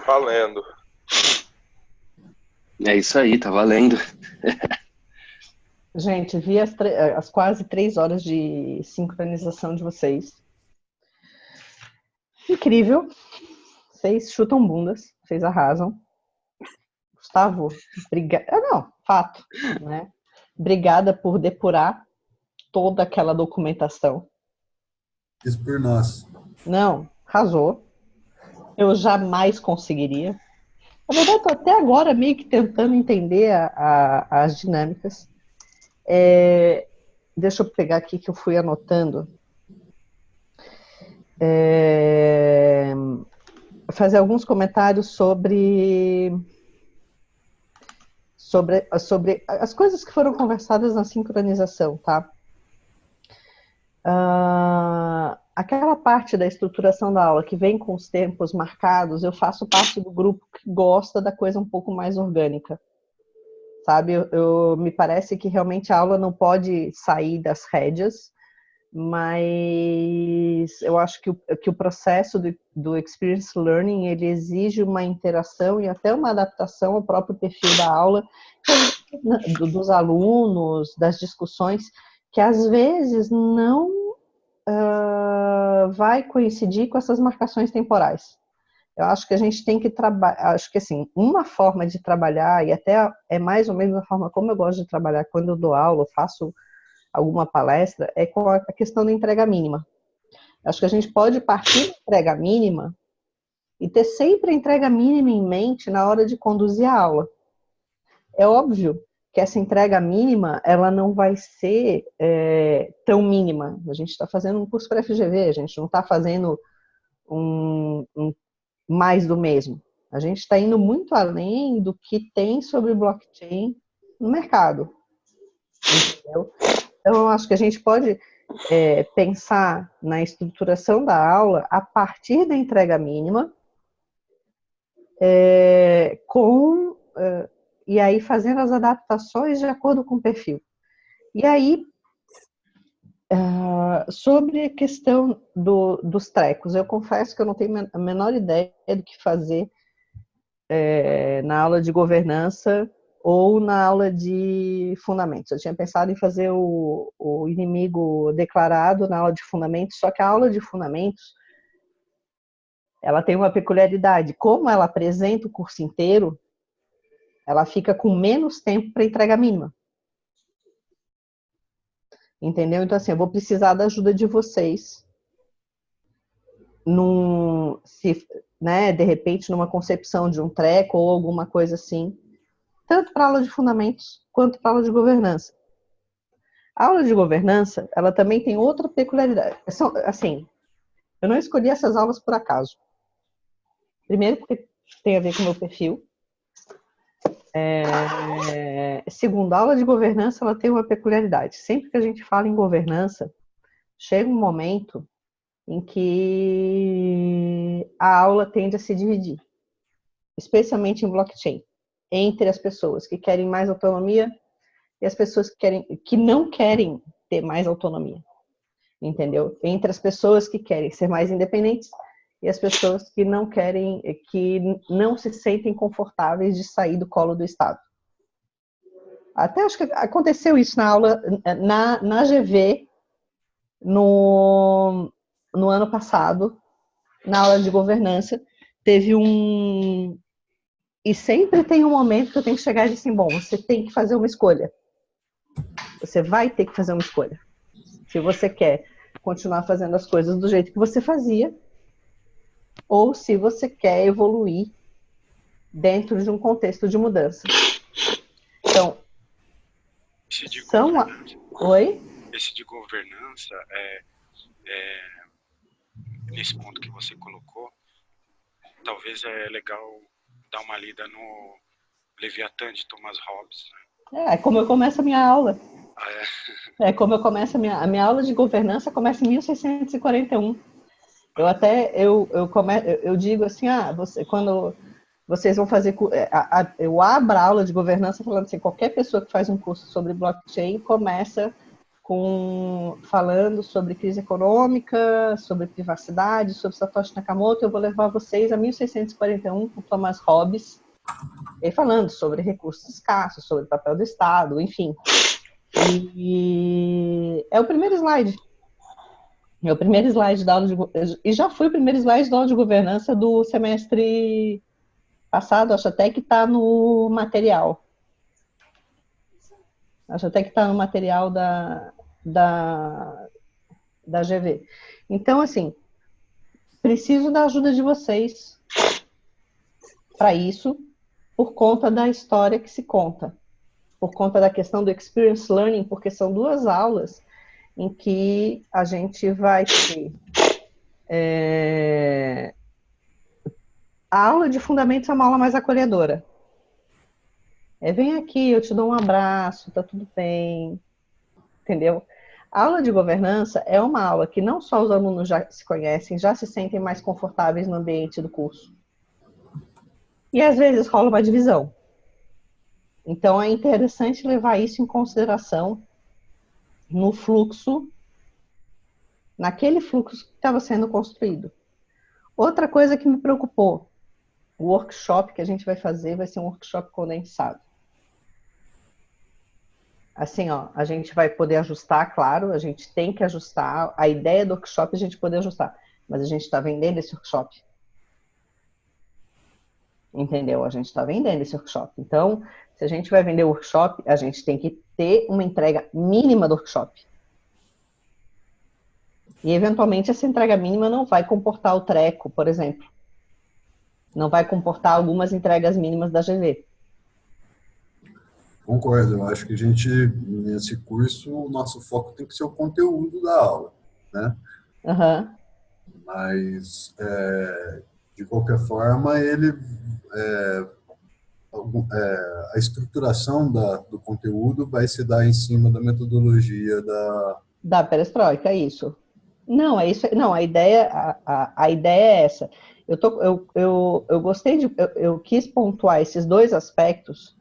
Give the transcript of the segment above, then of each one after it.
Valendo. É isso aí, tá valendo. Gente, vi as quase 3 horas de sincronização de vocês. Incrível. Vocês chutam bundas, vocês arrasam. Gustavo, obrigada. Não, fato, né? Obrigada por depurar toda aquela documentação. Isso por nós. Não, arrasou. Eu jamais conseguiria. Na verdade, estou até agora meio que tentando entender as dinâmicas. Deixa eu pegar aqui que eu fui anotando. Fazer alguns comentários sobre as coisas que foram conversadas na sincronização, tá? Aquela parte da estruturação da aula que vem com os tempos marcados, eu faço parte do grupo que gosta da coisa um pouco mais orgânica, sabe? Me parece que realmente a aula não pode sair das rédeas, mas eu acho que o processo do Experience Learning, ele exige uma interação e até uma adaptação ao próprio perfil da aula, dos alunos, das discussões, que às vezes não vai coincidir com essas marcações temporais. Eu acho que a gente tem que trabalhar, acho que assim, uma forma de trabalhar, e até é mais ou menos a forma como eu gosto de trabalhar quando eu dou aula, eu faço alguma palestra, é com a questão da entrega mínima. Acho que a gente pode partir da entrega mínima e ter sempre a entrega mínima em mente na hora de conduzir a aula. É óbvio que essa entrega mínima, ela não vai ser tão mínima. A gente está fazendo um curso para FGV, a gente não está fazendo um mais do mesmo. A gente está indo muito além do que tem sobre blockchain no mercado. Entendeu? Então, eu acho que a gente pode pensar na estruturação da aula a partir da entrega mínima, e aí fazendo as adaptações de acordo com o perfil. E aí, sobre a questão dos trecos, eu confesso que eu não tenho a menor ideia do que fazer na aula de governança ou na aula de fundamentos. Eu tinha pensado em fazer o inimigo declarado na aula de fundamentos, só que a aula de fundamentos, ela tem uma peculiaridade. Como ela apresenta o curso inteiro, ela fica com menos tempo para entrega mínima. Entendeu? Então, assim, eu vou precisar da ajuda de vocês de repente, numa concepção de um treco ou alguma coisa assim, tanto para a aula de fundamentos quanto para a aula de governança. A aula de governança, ela também tem outra peculiaridade. Assim, eu não escolhi essas aulas por acaso. Primeiro, porque tem a ver com o meu perfil. Segundo, a aula de governança, ela tem uma peculiaridade. Sempre que a gente fala em governança, chega um momento em que a aula tende a se dividir, especialmente em blockchain, entre as pessoas que querem mais autonomia e as pessoas que não querem ter mais autonomia, entendeu? Entre as pessoas que querem ser mais independentes e as pessoas que não querem, que não se sentem confortáveis de sair do colo do Estado. Até acho que aconteceu isso na aula, na GV, no ano passado, na aula de governança, teve e sempre tem um momento que eu tenho que chegar e dizer assim, bom, você tem que fazer uma escolha. Você vai ter que fazer uma escolha. Se você quer continuar fazendo as coisas do jeito que você fazia, ou se você quer evoluir dentro de um contexto de mudança. Então, Oi? Esse de governança, nesse ponto que você colocou, talvez é legal dar uma lida no Leviatã de Thomas Hobbes. Né? É como eu começo a minha aula. Ah, é como eu começo a minha aula de governança começa em 1641. Eu digo assim, quando vocês vão fazer, eu abro a aula de governança falando assim, qualquer pessoa que faz um curso sobre blockchain começa falando sobre crise econômica, sobre privacidade, sobre Satoshi Nakamoto. Eu vou levar vocês a 1641 com Thomas Hobbes, e falando sobre recursos escassos, sobre o papel do Estado, enfim. E é o primeiro slide. É o primeiro slide da aula e já foi o primeiro slide da aula de governança do semestre passado, acho até que está no material. Acho até que está no material da GV. Então, assim, preciso da ajuda de vocês para isso, por conta da história que se conta, por conta da questão do experience learning, porque são 2 aulas em que a gente vai ter a aula de fundamentos é uma aula mais acolhedora. Vem aqui, eu te dou um abraço, tá tudo bem, entendeu? A aula de governança é uma aula que não só os alunos já se conhecem, já se sentem mais confortáveis no ambiente do curso. E às vezes rola uma divisão. Então é interessante levar isso em consideração no fluxo, naquele fluxo que estava sendo construído. Outra coisa que me preocupou, o workshop que a gente vai fazer vai ser um workshop condensado. Assim, ó, a gente vai poder ajustar, claro, a gente tem que ajustar. A ideia do workshop é a gente poder ajustar, mas a gente está vendendo esse workshop. Entendeu? A gente está vendendo esse workshop. Então, se a gente vai vender o workshop, a gente tem que ter uma entrega mínima do workshop. E, eventualmente, essa entrega mínima não vai comportar o treco, por exemplo. Não vai comportar algumas entregas mínimas da GV. Concordo, eu acho que a gente, nesse curso, o nosso foco tem que ser o conteúdo da aula, né? Uhum. Mas, de qualquer forma, a estruturação do conteúdo vai se dar em cima da metodologia da perestroika, isso. Não, é isso. Não, a ideia é essa. Eu gostei eu quis pontuar esses 2 aspectos,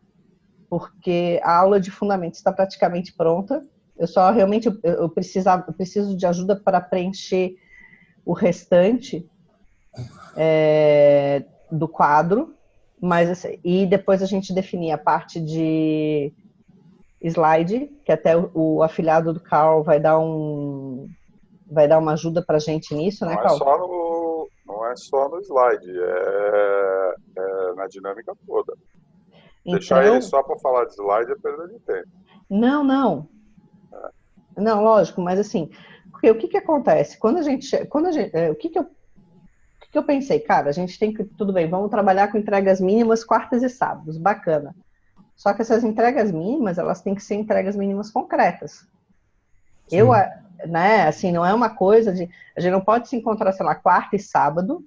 porque a aula de fundamentos está praticamente pronta. Eu só realmente eu preciso de ajuda para preencher o restante do quadro, mas e depois a gente definir a parte de slide, que até o afiliado do Carl vai dar uma ajuda para a gente nisso, né, Carl? Não é só no slide, é na dinâmica toda. Então, deixar ele só para falar de slide é perda de tempo. Não. Não, lógico, mas assim, porque o que acontece? O que eu pensei? Cara, a gente tem que, tudo bem, vamos trabalhar com entregas mínimas quartas e sábados, bacana. Só que essas entregas mínimas, elas têm que ser entregas mínimas concretas. Sim. Né, assim, não é uma coisa de, a gente não pode se encontrar, sei lá, quarta e sábado,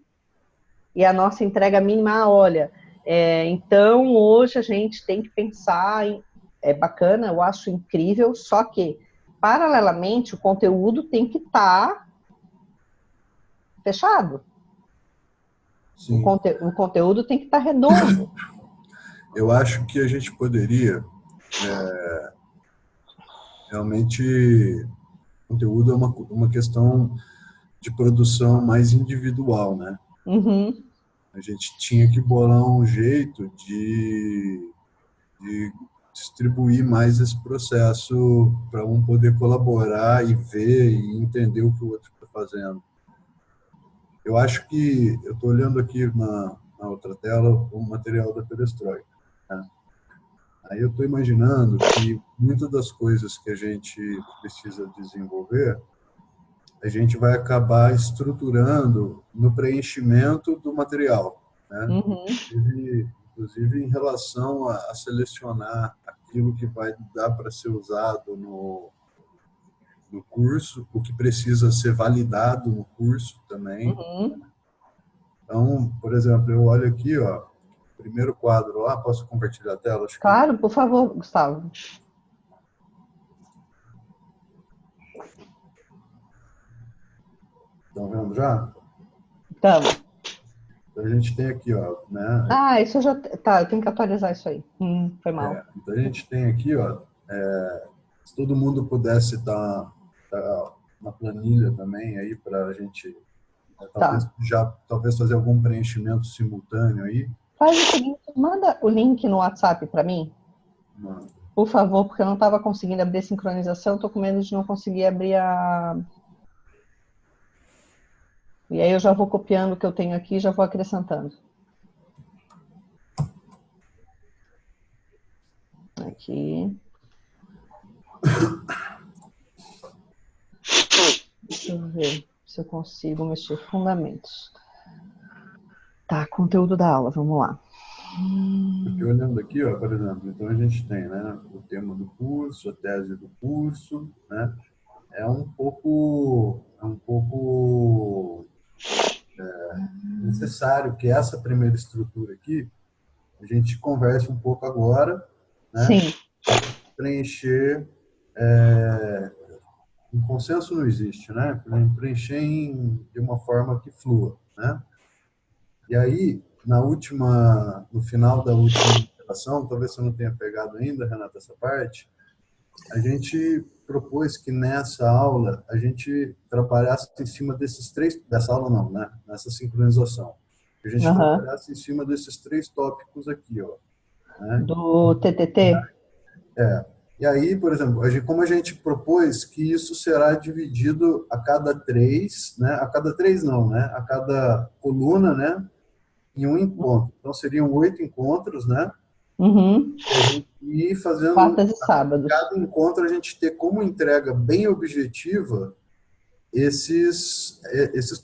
e a nossa entrega mínima, olha, então hoje a gente tem que pensar em, é bacana, eu acho incrível, só que, paralelamente, o conteúdo tem que estar fechado. Sim. O conteúdo tem que estar redondo. Eu acho que a gente poderia, realmente, conteúdo é uma questão de produção mais individual, né? Uhum. A gente tinha que bolar um jeito de distribuir mais esse processo para um poder colaborar e ver e entender o que o outro está fazendo. Eu acho que, eu estou olhando aqui na outra tela o material da perestroika, né? Aí eu estou imaginando que muitas das coisas que a gente precisa desenvolver, a gente vai acabar estruturando no preenchimento do material, né? Uhum. Inclusive em relação a selecionar aquilo que vai dar para ser usado no curso, o que precisa ser validado no curso também. Uhum. Então, por exemplo, eu olho aqui, ó, primeiro quadro lá, posso compartilhar a tela? Acho claro, por favor, Gustavo. Estão vendo já? Estamos. Então, a gente tem aqui, ó, né? Isso já tá, eu tenho que atualizar isso aí. Foi mal. Então a gente tem aqui, ó, Se todo mundo pudesse estar na planilha também aí para a gente Tá. talvez fazer algum preenchimento simultâneo aí. Faz o seguinte, manda o link no WhatsApp para mim, por favor, porque eu não estava conseguindo abrir a sincronização, estou com medo de não conseguir abrir a... E aí eu já vou copiando o que eu tenho aqui e já vou acrescentando. Aqui. Deixa eu ver se eu consigo mexer fundamentos. Tá, conteúdo da aula, vamos lá. Porque olhando aqui, ó, por exemplo, então a gente tem, né, o tema do curso, a tese do curso, né, é um pouco necessário que essa primeira estrutura aqui a gente converse um pouco agora, né, Sim. preencher, um consenso não existe, né, preencher de uma forma que flua, né. E aí, no final da última interação, talvez você não tenha pegado ainda, Renata, essa parte, a gente propôs que nessa aula a gente trabalhasse em cima dessa aula não, né? Nessa sincronização. A gente trabalhasse em cima desses 3 tópicos aqui, ó. Né? Do TTT? E aí, por exemplo, como a gente propôs que isso será dividido a cada 3, né? A cada 3 não, né? A cada coluna, né? Em um encontro. Então, seriam 8 encontros, né? Uhum. E fazendo... Quartas e sábados. Cada encontro a gente ter como entrega bem objetiva esses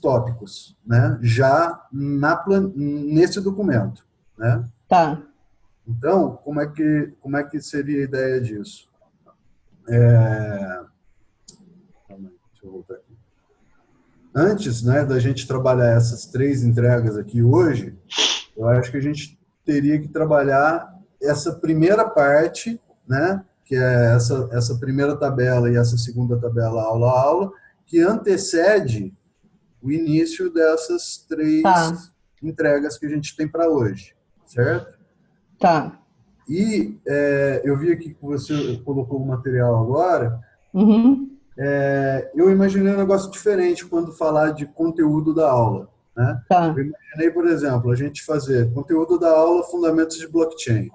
tópicos, né? Já nesse documento, né? Tá. Então, como é que seria a ideia disso? Deixa eu voltar aqui. Antes, né, da gente trabalhar essas 3 entregas aqui hoje, eu acho que a gente teria que trabalhar essa primeira parte, né, que é essa primeira tabela e essa segunda tabela aula a aula, que antecede o início dessas 3 entregas que a gente tem para hoje, certo? Tá. E eu vi aqui que você colocou o material agora. Uhum. Eu imaginei um negócio diferente quando falar de conteúdo da aula, né? Tá. Eu imaginei, por exemplo, a gente fazer conteúdo da aula Fundamentos de Blockchain.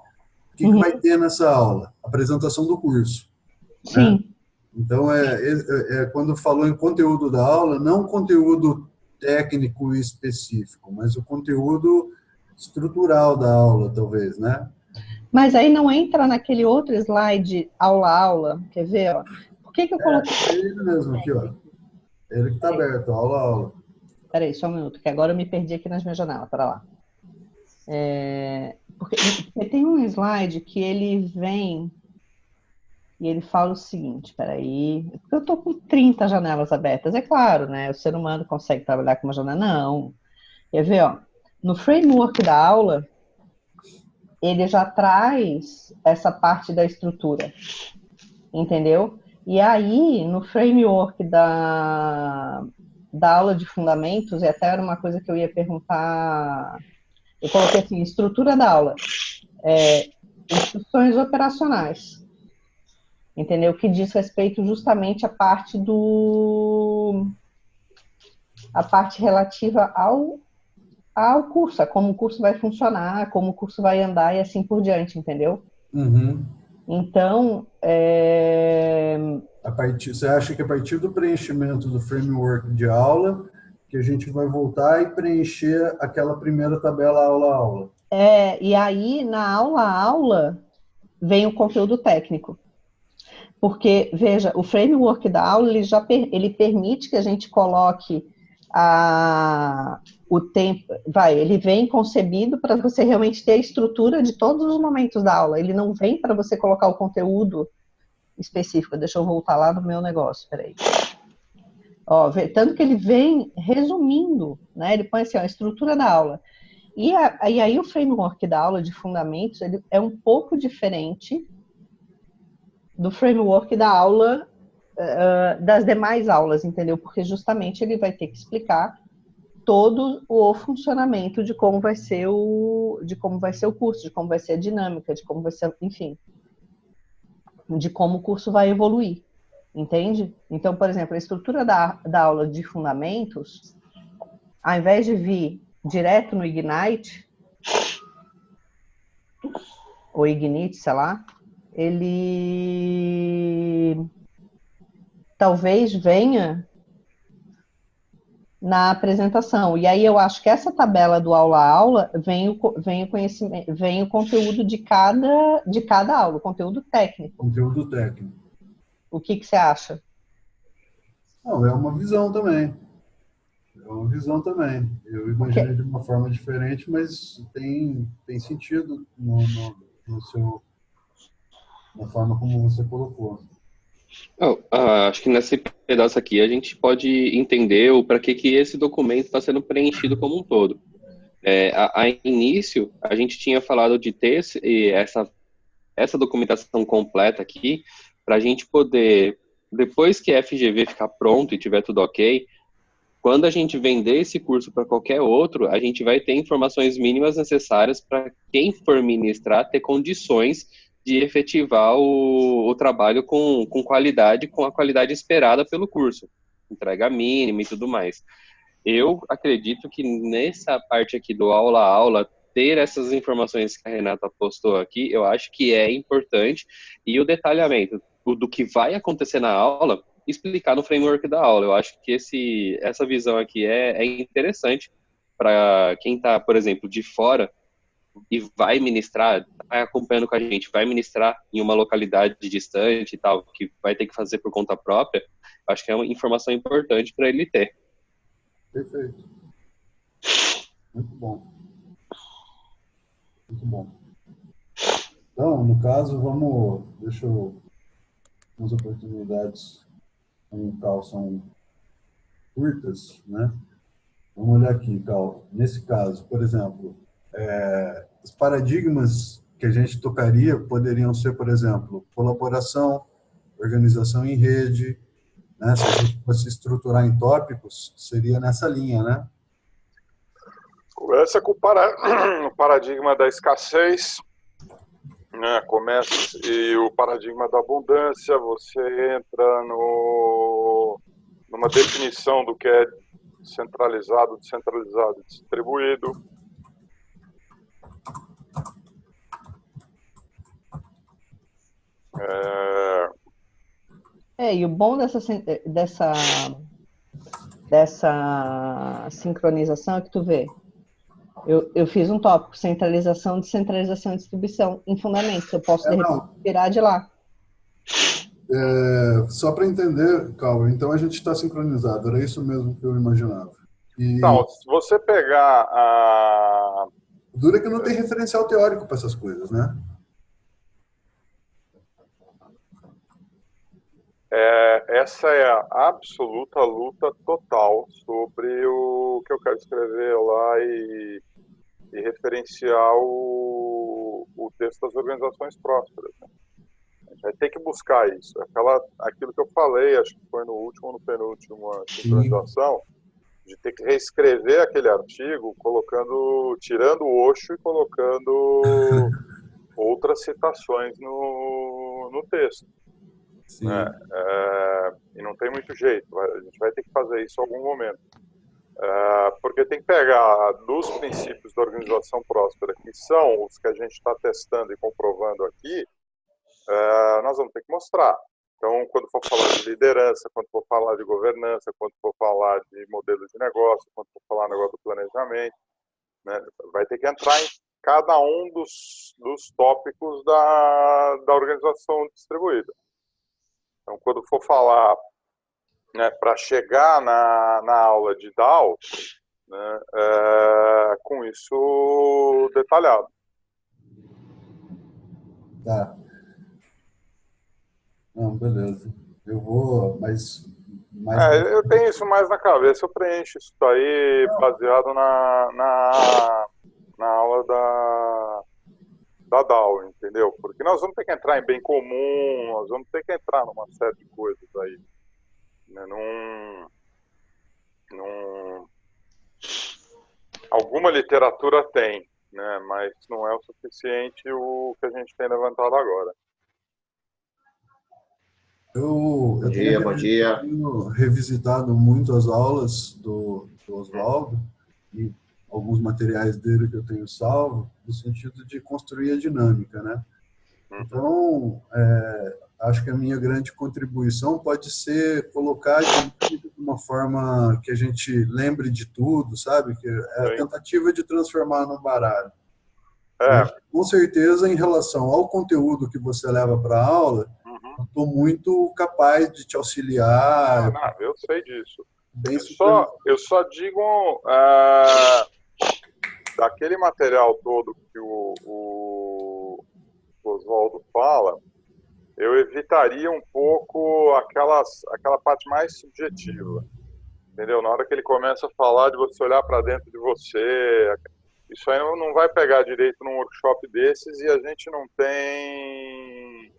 O que vai ter nessa aula? Apresentação do curso. Sim. Né? Então, quando falou em conteúdo da aula, não conteúdo técnico e específico, mas o conteúdo estrutural da aula, talvez, né? Mas aí não entra naquele outro slide aula-aula, quer ver? Ó? Por que eu coloquei... É ele mesmo aqui, ó. Ele que está aberto, aula-aula. Peraí, só um minuto, que agora eu me perdi aqui nas minhas janelas, para lá. Porque tem um slide que ele vem e ele fala o seguinte, peraí, porque eu estou com 30 janelas abertas, é claro, né? O ser humano consegue trabalhar com uma janela, não. Quer ver, ó? No framework da aula, ele já traz essa parte da estrutura, entendeu? E aí, no framework da aula de fundamentos, e até era uma coisa que eu ia perguntar, eu coloquei assim, estrutura da aula, instruções operacionais, entendeu? Que diz respeito justamente à parte a parte relativa ao curso, a como o curso vai funcionar, como o curso vai andar e assim por diante, entendeu? Uhum. Então, você acha que a partir do preenchimento do framework de aula, que a gente vai voltar e preencher aquela primeira tabela aula-aula? E aí, na aula-aula, vem o conteúdo técnico. Porque, veja, o framework da aula, ele permite que a gente coloque o tempo, ele vem concebido para você realmente ter a estrutura de todos os momentos da aula, ele não vem para você colocar o conteúdo específico. Deixa eu voltar lá no meu negócio, peraí. Ó, tanto que ele vem resumindo, né? Ele põe assim, ó, a estrutura da aula. E aí o framework da aula de fundamentos, ele é um pouco diferente do framework da aula, das demais aulas, entendeu? Porque justamente ele vai ter que explicar todo o funcionamento de como vai ser o curso, de como vai ser a dinâmica, de como vai ser, enfim. de como o curso vai evoluir, entende? Então, por exemplo, a estrutura da aula de fundamentos, ao invés de vir direto no Ignite, ou Ignite, sei lá, ele talvez venha na apresentação. E aí eu acho que essa tabela do aula a aula vem o conhecimento, vem o conteúdo de cada aula, o conteúdo técnico. Conteúdo técnico. O que você acha? Não, é uma visão também. É uma visão também. Eu imaginei de uma forma diferente, mas tem sentido no seu, na forma como você colocou. Acho que nesse pedaço aqui a gente pode entender o para que esse documento está sendo preenchido como um todo. A início, a gente tinha falado de ter essa documentação completa aqui, para a gente poder, depois que a FGV ficar pronto e tiver tudo ok, quando a gente vender esse curso para qualquer outro, a gente vai ter informações mínimas necessárias para quem for ministrar ter condições de efetivar o trabalho com qualidade, com a qualidade esperada pelo curso, entrega mínima e tudo mais. Eu acredito que nessa parte aqui do aula a aula, ter essas informações que a Renata postou aqui, eu acho que é importante, e o detalhamento do que vai acontecer na aula, explicar no framework da aula. Eu acho que essa visão aqui é interessante para quem está, por exemplo, de fora e vai ministrar, vai acompanhando com a gente, vai ministrar em uma localidade distante e tal, que vai ter que fazer por conta própria. Acho que é uma informação importante para ele ter. Perfeito. Muito bom. Muito bom. Então, no caso, as oportunidades com o Cal são curtas, né? Vamos olhar aqui, Cal. Nesse caso, por exemplo, os paradigmas que a gente tocaria poderiam ser, por exemplo, colaboração, organização em rede, né? Se a gente fosse estruturar em tópicos, seria nessa linha, né? Começa com o paradigma da escassez, né? Começa e o paradigma da abundância, você entra numa definição do que é centralizado, descentralizado e distribuído. E o bom dessa sincronização é que tu vê. Eu fiz um tópico, centralização, descentralização e distribuição em fundamentos. Eu posso, de repente, tirar de lá. Só para entender, Calma, então a gente está sincronizado. Era isso mesmo que eu imaginava. Então, se você pegar a... Dura que não tem referencial teórico para essas coisas, né? Essa é a absoluta luta total sobre o que eu quero escrever lá e referenciar o texto das organizações prósperas. Né? A gente vai ter que buscar isso. Aquilo que eu falei, acho que foi no último ou no penúltimo sincronização, de ter que reescrever aquele artigo, tirando o Osho e colocando outras citações no texto. Né? E não tem muito jeito, a gente vai ter que fazer isso em algum momento. Porque tem que pegar dos princípios da organização próspera, que são os que a gente está testando e comprovando aqui, nós vamos ter que mostrar. Então, quando for falar de liderança, quando for falar de governança, quando for falar de modelo de negócio, quando for falar negócio do planejamento, né, vai ter que entrar em cada um dos tópicos da organização distribuída. Então, quando for falar, né, para chegar na aula de DAO, né, com isso detalhado. Tá. Não, beleza. Eu vou, mas eu tenho isso mais na cabeça, eu preencho isso daí baseado na aula da DAO, entendeu? Porque nós vamos ter que entrar em bem comum, nós vamos ter que entrar numa série de coisas aí. Né? Alguma literatura tem, né? Mas não é o suficiente o que a gente tem levantado agora. Eu Bom dia. tenho revisitado muito as aulas do Oswaldo e alguns materiais dele que eu tenho salvo, no sentido de construir a dinâmica, né? Então, acho que a minha grande contribuição pode ser colocar a dinâmica de uma forma que a gente lembre de tudo, sabe? Que é a tentativa de transformar num baralho. Com certeza, em relação ao conteúdo que você leva para a aula, eu estou muito capaz de te auxiliar. Eu sei disso. Bem Eu só digo daquele material todo que o Oswaldo fala, eu evitaria um pouco aquela parte mais subjetiva, entendeu? Na hora que ele começa a falar de você olhar para dentro de você, isso aí não vai pegar direito num workshop desses, e a gente não tem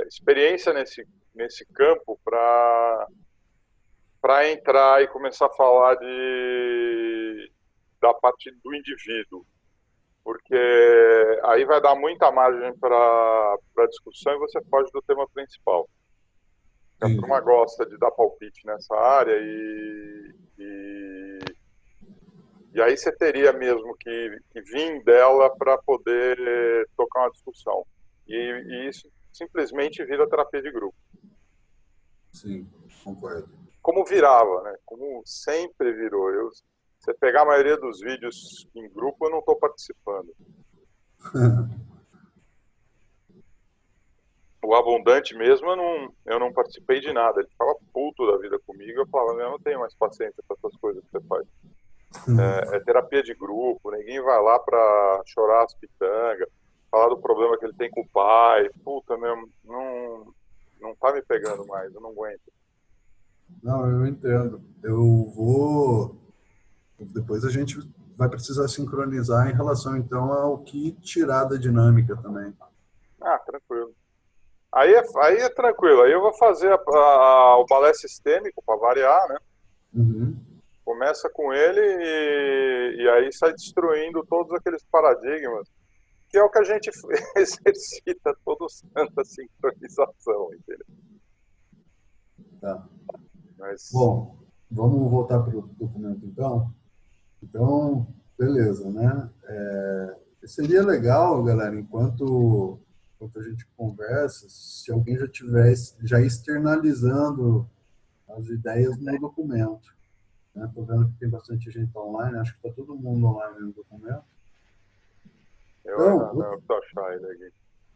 experiência nesse campo para entrar e começar a falar da parte do indivíduo, porque aí vai dar muita margem para discussão e você foge do tema principal. A turma gosta de dar palpite nessa área e aí você teria mesmo que vir dela para poder tocar uma discussão. E isso simplesmente vira terapia de grupo. Sim, concordo. Como virava, né? Como sempre virou. Você pegar a maioria dos vídeos em grupo, eu não estou participando. O Abundante mesmo, eu não participei de nada. Ele ficava puto da vida comigo. Eu falava, eu não tenho mais paciência para essas coisas que você faz. É terapia de grupo. Ninguém vai lá para chorar as pitangas, falar do problema que ele tem com o pai. Puta, mesmo, não tá me pegando mais. Eu não aguento. Não, eu entendo. Depois a gente vai precisar sincronizar em relação, então, ao que tirar da dinâmica também. Tranquilo. Aí é tranquilo. Aí eu vou fazer o balé sistêmico para variar, né? Começa com ele e aí sai destruindo todos aqueles paradigmas, que é o que a gente exercita todo santo, a sincronização, entendeu? Tá. Bom, vamos voltar para o documento, então. Então, beleza, né? Seria legal, galera, enquanto a gente conversa, se alguém já estivesse externalizando as ideias no documento. Estou vendo que tem bastante gente online, acho que está todo mundo online no documento.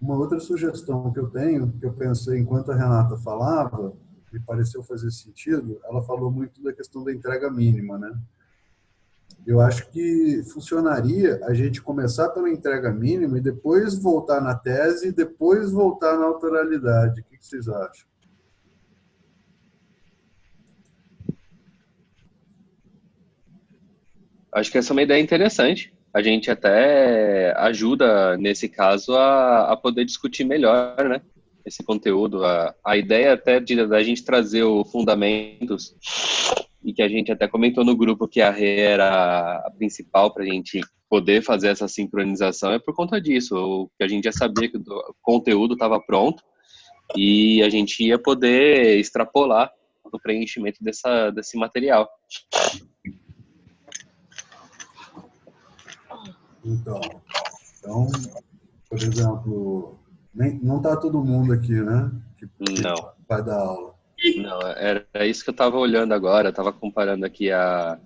Uma outra sugestão que eu tenho, que eu pensei enquanto a Renata falava, me pareceu fazer sentido, ela falou muito da questão da entrega mínima, né? Eu acho que funcionaria a gente começar pela entrega mínima e depois voltar na tese e depois voltar na autoralidade. O que vocês acham? Acho que essa é uma ideia interessante. A gente até ajuda, nesse caso, a poder discutir melhor, né? Esse conteúdo. A ideia até da gente trazer o fundamentos, e que a gente até comentou no grupo que a Rê era a principal para a gente poder fazer essa sincronização, é por conta disso. Que a gente já sabia que o conteúdo estava pronto e a gente ia poder extrapolar o preenchimento desse material. Então, por exemplo, não está todo mundo aqui, né? Que Não. vai dar aula. Não, era isso que eu estava olhando agora. Estava comparando aqui a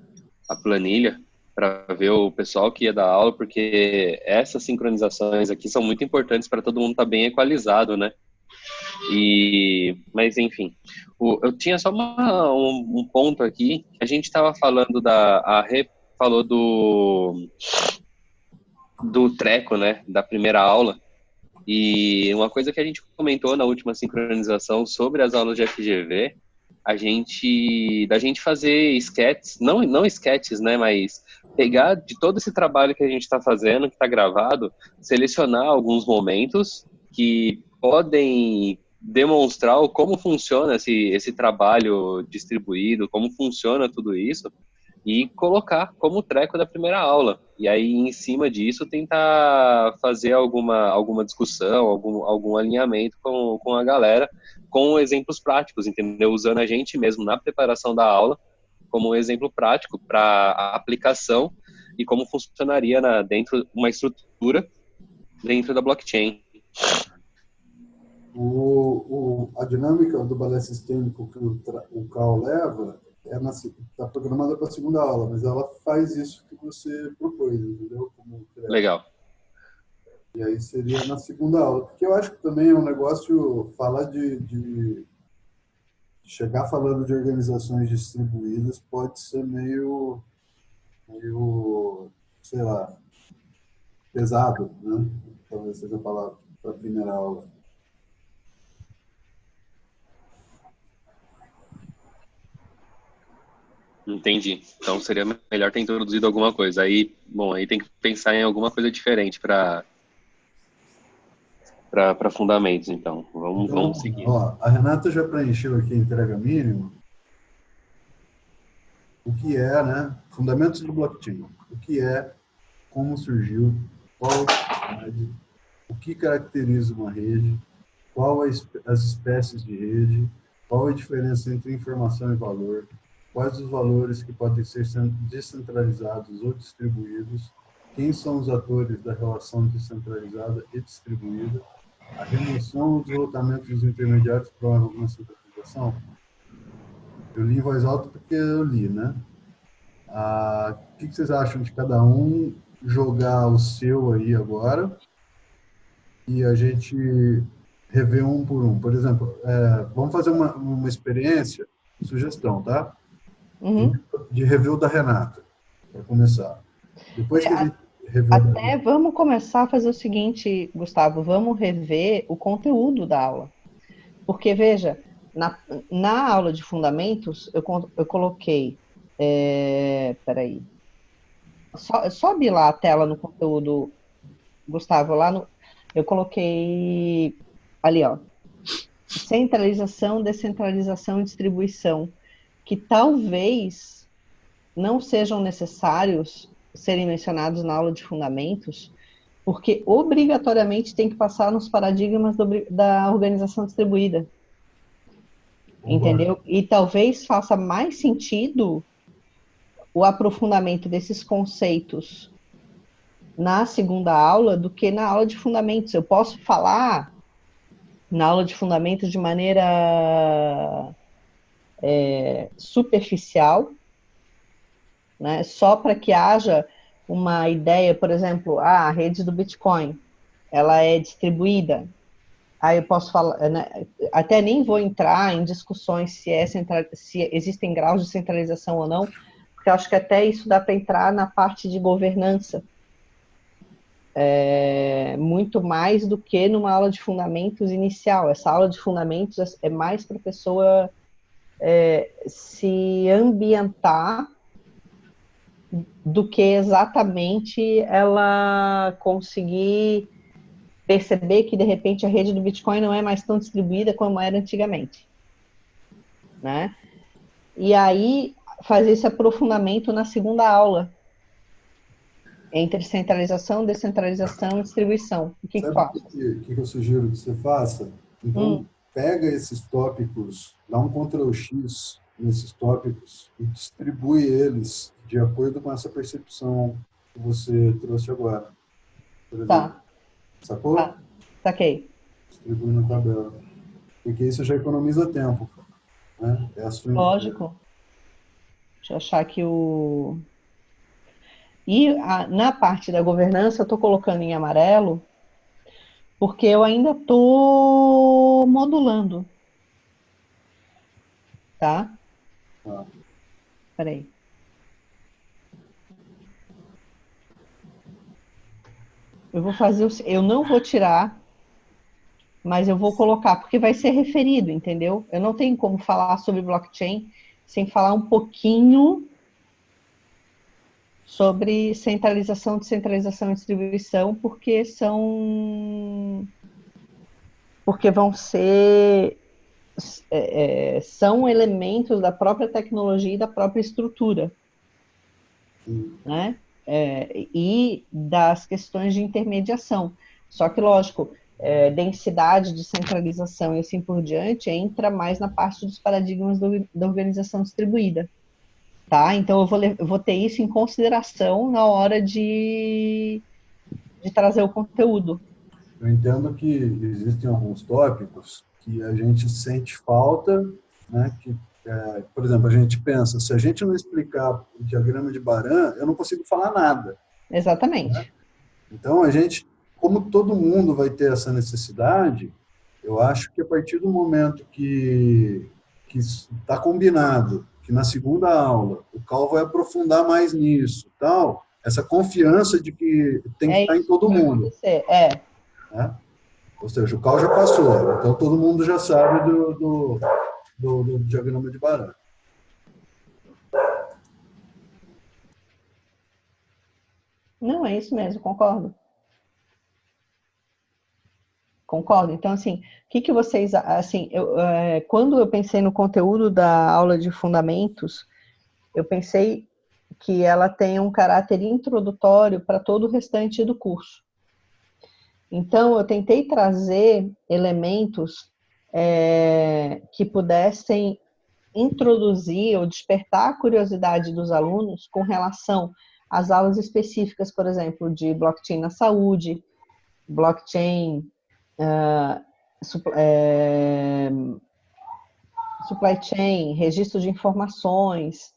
planilha para ver o pessoal que ia dar aula, porque essas sincronizações aqui são muito importantes para todo mundo estar bem equalizado, né? Mas, enfim, eu tinha só um ponto aqui. A gente estava falando a Rê falou do treco, né, da primeira aula, e uma coisa que a gente comentou na última sincronização sobre as aulas de FGV, da gente fazer sketches, não sketches, né, mas pegar de todo esse trabalho que a gente está fazendo, que está gravado, selecionar alguns momentos que podem demonstrar como funciona esse trabalho distribuído, como funciona tudo isso, e colocar como treco da primeira aula. E aí, em cima disso, tentar fazer alguma discussão, algum alinhamento com a galera, com exemplos práticos, entendeu? Usando a gente mesmo na preparação da aula como um exemplo prático para a aplicação e como funcionaria dentro uma estrutura dentro da blockchain. A dinâmica do balé sistêmico que o Cal leva está programada para a segunda aula, mas ela faz isso que você propôs, entendeu? Legal. E aí seria na segunda aula, porque eu acho que também é um negócio falar de chegar falando de organizações distribuídas pode ser meio sei lá, pesado, né? Talvez seja a palavra para a primeira aula. Entendi. Então seria melhor ter introduzido alguma coisa. Aí tem que pensar em alguma coisa diferente para fundamentos, então. Vamos seguir. Ó, a Renata já preencheu aqui a entrega mínima. O que é, né? Fundamentos do blockchain. O que é, como surgiu, qual a utilidade, o que caracteriza uma rede, qual as espécies de rede, qual a diferença entre informação e valor, quais os valores que podem ser descentralizados ou distribuídos, quem são os atores da relação descentralizada e distribuída, a remoção ou deslocamento dos intermediários prova alguma centralização. Eu li em voz alta porque eu li, né? O que vocês acham de cada um jogar o seu aí agora e a gente rever um por um? Por exemplo, vamos fazer uma experiência, sugestão, tá? Uhum. De rever o da Renata, para começar. Depois que a gente rever até vamos começar a fazer o seguinte, Gustavo, vamos rever o conteúdo da aula. Porque, veja, na aula de fundamentos, eu coloquei... peraí. Sobe lá a tela no conteúdo, Gustavo, eu coloquei ali, ó, centralização, descentralização e distribuição, que talvez não sejam necessários serem mencionados na aula de fundamentos, porque obrigatoriamente tem que passar nos paradigmas da organização distribuída. Entendeu? E talvez faça mais sentido o aprofundamento desses conceitos na segunda aula do que na aula de fundamentos. Eu posso falar na aula de fundamentos de maneira superficial, né, só para que haja uma ideia, por exemplo, a rede do Bitcoin, ela é distribuída. Aí eu posso falar, né, até nem vou entrar em discussões se existem graus de centralização ou não, porque eu acho que até isso dá para entrar na parte de governança. Muito mais do que numa aula de fundamentos inicial. Essa aula de fundamentos é mais para a pessoa se ambientar do que exatamente ela conseguir perceber que, de repente, a rede do Bitcoin não é mais tão distribuída como era antigamente, né? E aí, fazer esse aprofundamento na segunda aula, entre centralização, descentralização e distribuição. O que tu acha? O que eu sugiro que você faça? Então, pega esses tópicos, dá um Ctrl+X nesses tópicos e distribui eles de acordo com essa percepção que você trouxe agora. Por exemplo. Tá. Sacou? Tá. Saquei. Distribui na tabela. Porque isso já economiza tempo. Né? Lógico. Deixa eu achar aqui o... E na parte da governança, eu estou colocando em amarelo, porque eu ainda estou modulando. Tá? Peraí. Eu não vou tirar, mas eu vou colocar, porque vai ser referido, entendeu? Eu não tenho como falar sobre blockchain sem falar um pouquinho sobre centralização, descentralização e distribuição, porque vão ser são elementos da própria tecnologia e da própria estrutura, né? E das questões de intermediação. Só que, lógico, densidade, descentralização e assim por diante entra mais na parte dos paradigmas da organização distribuída. Tá? Então, eu vou ter isso em consideração na hora de trazer o conteúdo. Eu entendo que existem alguns tópicos que a gente sente falta, né? Que, por exemplo, a gente pensa, se a gente não explicar o diagrama de Baran, eu não consigo falar nada. Exatamente. Né? Então, a gente, como todo mundo vai ter essa necessidade, eu acho que a partir do momento que está combinado que na segunda aula o Cal vai aprofundar mais nisso, tal, essa confiança de que tem que estar em todo mundo. Né? Ou seja, o Cal já passou, então todo mundo já sabe do diagrama de Baran. Não, é isso mesmo, concordo. Concordo. Então, assim, o que vocês... Assim, quando eu pensei no conteúdo da aula de fundamentos, eu pensei que ela tem um caráter introdutório para todo o restante do curso. Então, eu tentei trazer elementos que pudessem introduzir ou despertar a curiosidade dos alunos com relação às aulas específicas, por exemplo, de blockchain na saúde, blockchain, supply chain, registro de informações,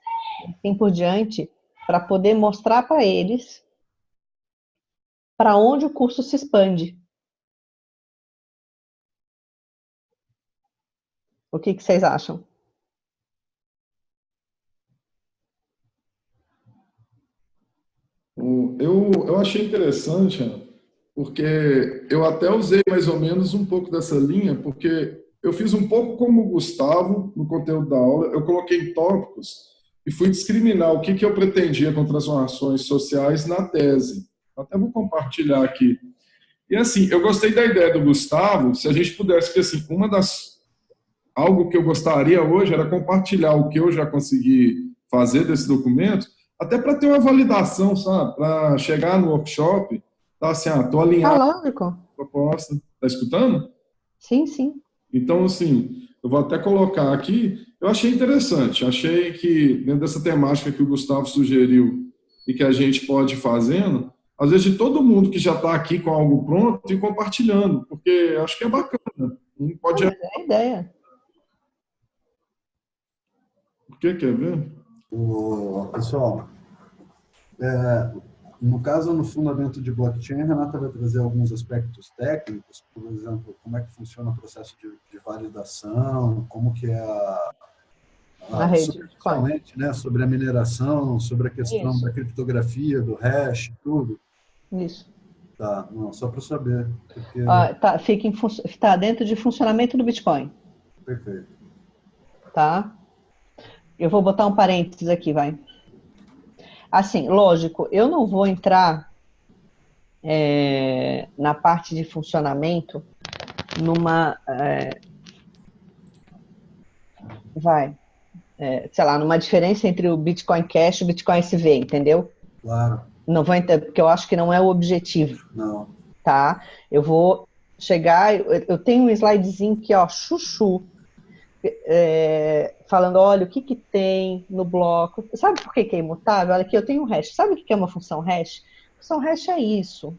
assim por diante, para poder mostrar para eles para onde o curso se expande. O que vocês acham? Eu achei interessante, Ana, porque eu até usei mais ou menos um pouco dessa linha, porque eu fiz um pouco como o Gustavo no conteúdo da aula, eu coloquei tópicos e fui discriminar o que eu pretendia com transformações sociais na tese. Até vou compartilhar aqui. E assim, eu gostei da ideia do Gustavo, se a gente pudesse, porque assim, algo que eu gostaria hoje era compartilhar o que eu já consegui fazer desse documento, até para ter uma validação, sabe? Para chegar no workshop, tá assim, estou alinhado lógico. com a proposta. Tá escutando? Sim, sim. Então, assim, eu vou até colocar aqui, eu achei interessante, achei que dentro dessa temática que o Gustavo sugeriu e que a gente pode ir fazendo, às vezes de todo mundo que já está aqui com algo pronto e compartilhando, porque acho que é bacana. Um pode... Mas é a ideia. O que quer ver? Pessoal, no caso, no fundamento de blockchain, a Renata vai trazer alguns aspectos técnicos, por exemplo, como é que funciona o processo de validação, como que é Na rede. superficialmente, né, sobre a mineração, sobre a questão da criptografia, do hash, tudo. Isso. Tá, não, só para saber. Porque... Tá dentro de funcionamento do Bitcoin. Perfeito. Tá? Eu vou botar um parênteses aqui, vai. Assim, lógico, eu não vou entrar na parte de funcionamento numa diferença entre o Bitcoin Cash e o Bitcoin SV, entendeu? Claro. Não vou entrar, porque eu acho que não é o objetivo. Não. Tá? Eu vou chegar, eu tenho um slidezinho aqui, ó, chuchu, falando, olha, o que tem no bloco. Sabe por que é imutável? Olha aqui, eu tenho um hash. Sabe o que é uma função hash? Função hash é isso.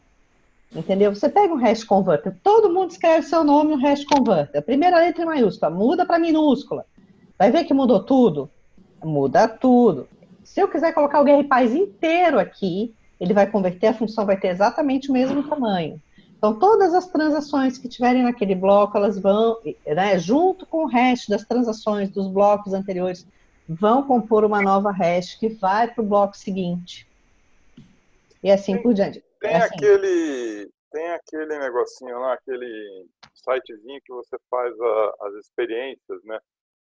Entendeu? Você pega um hash converter, todo mundo escreve seu nome no hash converter. A primeira letra em maiúscula, muda para minúscula. Vai ver que mudou tudo? Muda tudo. Se eu quiser colocar o GRPaz inteiro aqui, ele vai converter, a função vai ter exatamente o mesmo tamanho. Então, todas as transações que tiverem naquele bloco, elas vão, né, junto com o hash das transações dos blocos anteriores, vão compor uma nova hash que vai para o bloco seguinte. E assim por diante. Tem aquele negocinho lá, aquele sitezinho que você faz as experiências, né?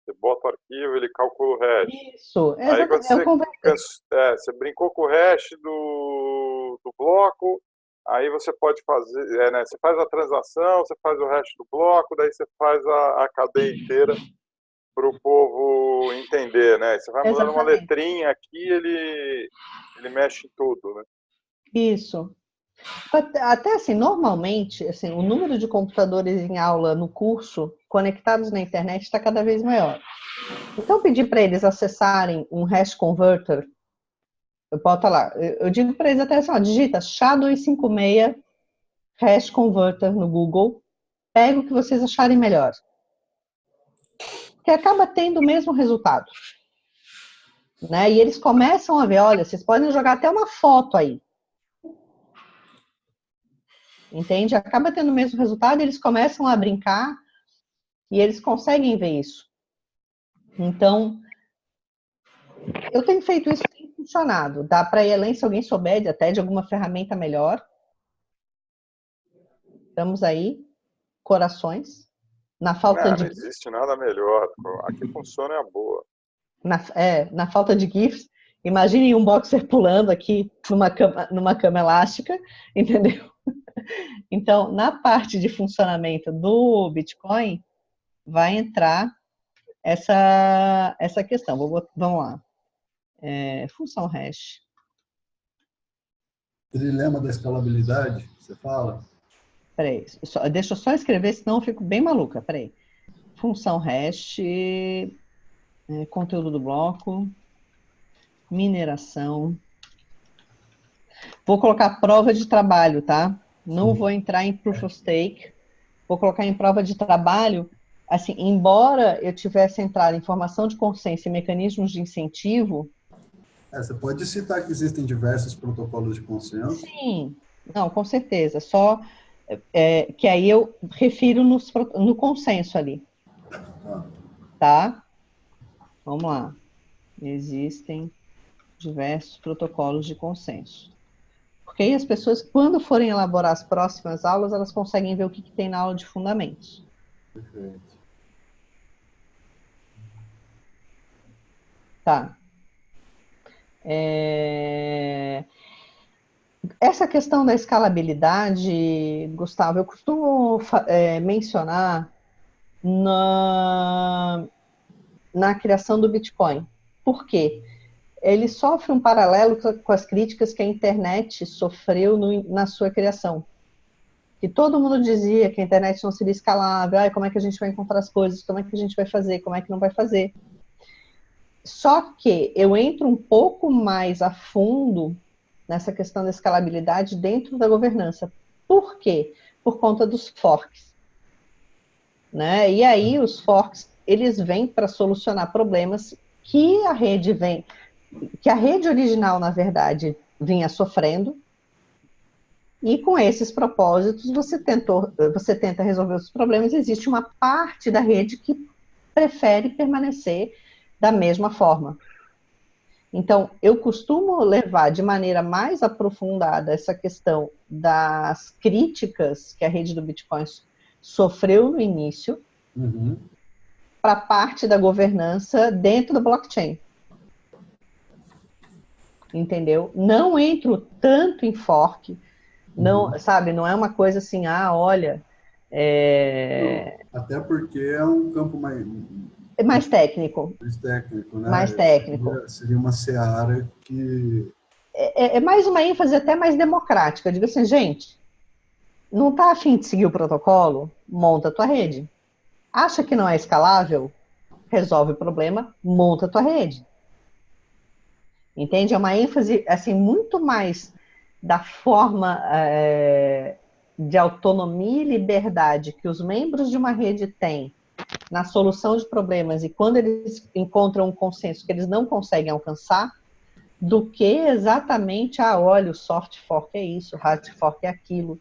Você bota o arquivo, ele calcula o hash. Isso, aí você brincou com o hash do bloco, aí você pode fazer, né? Você faz a transação, você faz o hash do bloco, daí você faz a cadeia inteira. para o povo entender, né? Você vai mudando uma Exatamente. letrinha aqui, ele mexe em tudo, né? Isso. Até assim, normalmente, assim, o número de computadores em aula no curso conectados na internet está cada vez maior. Então, pedir para eles acessarem um hash converter, eu boto lá, eu digo para eles até assim, ó, digita SHA-256 hash converter no Google, pega o que vocês acharem melhor. Que acaba tendo o mesmo resultado. Né? E eles começam a ver, olha, vocês podem jogar até uma foto aí. Entende? Acaba tendo o mesmo resultado, eles começam a brincar e eles conseguem ver isso. Então, eu tenho feito isso, tem funcionado. Dá para ir além, se alguém souber até de alguma ferramenta melhor. Estamos aí, corações. Na falta Não, de... não existe nada melhor. Aqui funciona a boa. Na falta de GIFs, imagine um boxer pulando aqui numa cama elástica, entendeu? Então, na parte de funcionamento do Bitcoin, vai entrar essa questão. Vamos lá. Função hash. Trilema da escalabilidade, você fala? Peraí, deixa eu só escrever, senão eu fico bem maluca. Peraí. Função hash, conteúdo do bloco, mineração. Vou colocar prova de trabalho, tá? Não vou entrar em proof of stake. Vou colocar em prova de trabalho. Assim, embora eu tivesse entrado em formação de consenso e mecanismos de incentivo. Você pode citar que existem diversos protocolos de consenso. Sim, não, com certeza. Só que aí eu refiro no consenso ali. Tá? Vamos lá. Existem diversos protocolos de consenso. Porque aí as pessoas, quando forem elaborar as próximas aulas, elas conseguem ver o que tem na aula de fundamentos. Perfeito. Tá. Essa questão da escalabilidade, Gustavo, eu costumo mencionar na criação do Bitcoin. Por quê? Ele sofre um paralelo com as críticas que a internet sofreu na sua criação. Que todo mundo dizia que a internet não seria escalável, como é que a gente vai encontrar as coisas, como é que a gente vai fazer, como é que não vai fazer. Só que eu entro um pouco mais a fundo nessa questão da escalabilidade dentro da governança. Por quê? Por conta dos forks. Né? E aí os forks, eles vêm para solucionar problemas que a rede original, na verdade, vinha sofrendo. E com esses propósitos, você tenta resolver os problemas. Existe uma parte da rede que prefere permanecer da mesma forma. Então, eu costumo levar de maneira mais aprofundada essa questão das críticas que a rede do Bitcoin sofreu no início, para a parte da governança dentro da blockchain. Entendeu? Não entro tanto em fork, não, sabe, não é uma coisa assim, olha... Não, até porque é um campo mais técnico. Mais técnico, né? Mais técnico. Seria uma seara que... É mais uma ênfase até mais democrática. Eu digo assim, gente, não está a fim de seguir o protocolo? Monta a tua rede. Acha que não é escalável? Resolve o problema, monta a tua rede. Entende? É uma ênfase assim, muito mais da forma de autonomia e liberdade que os membros de uma rede têm na solução de problemas e quando eles encontram um consenso que eles não conseguem alcançar, do que exatamente, olha, o soft fork é isso, o hard fork é aquilo.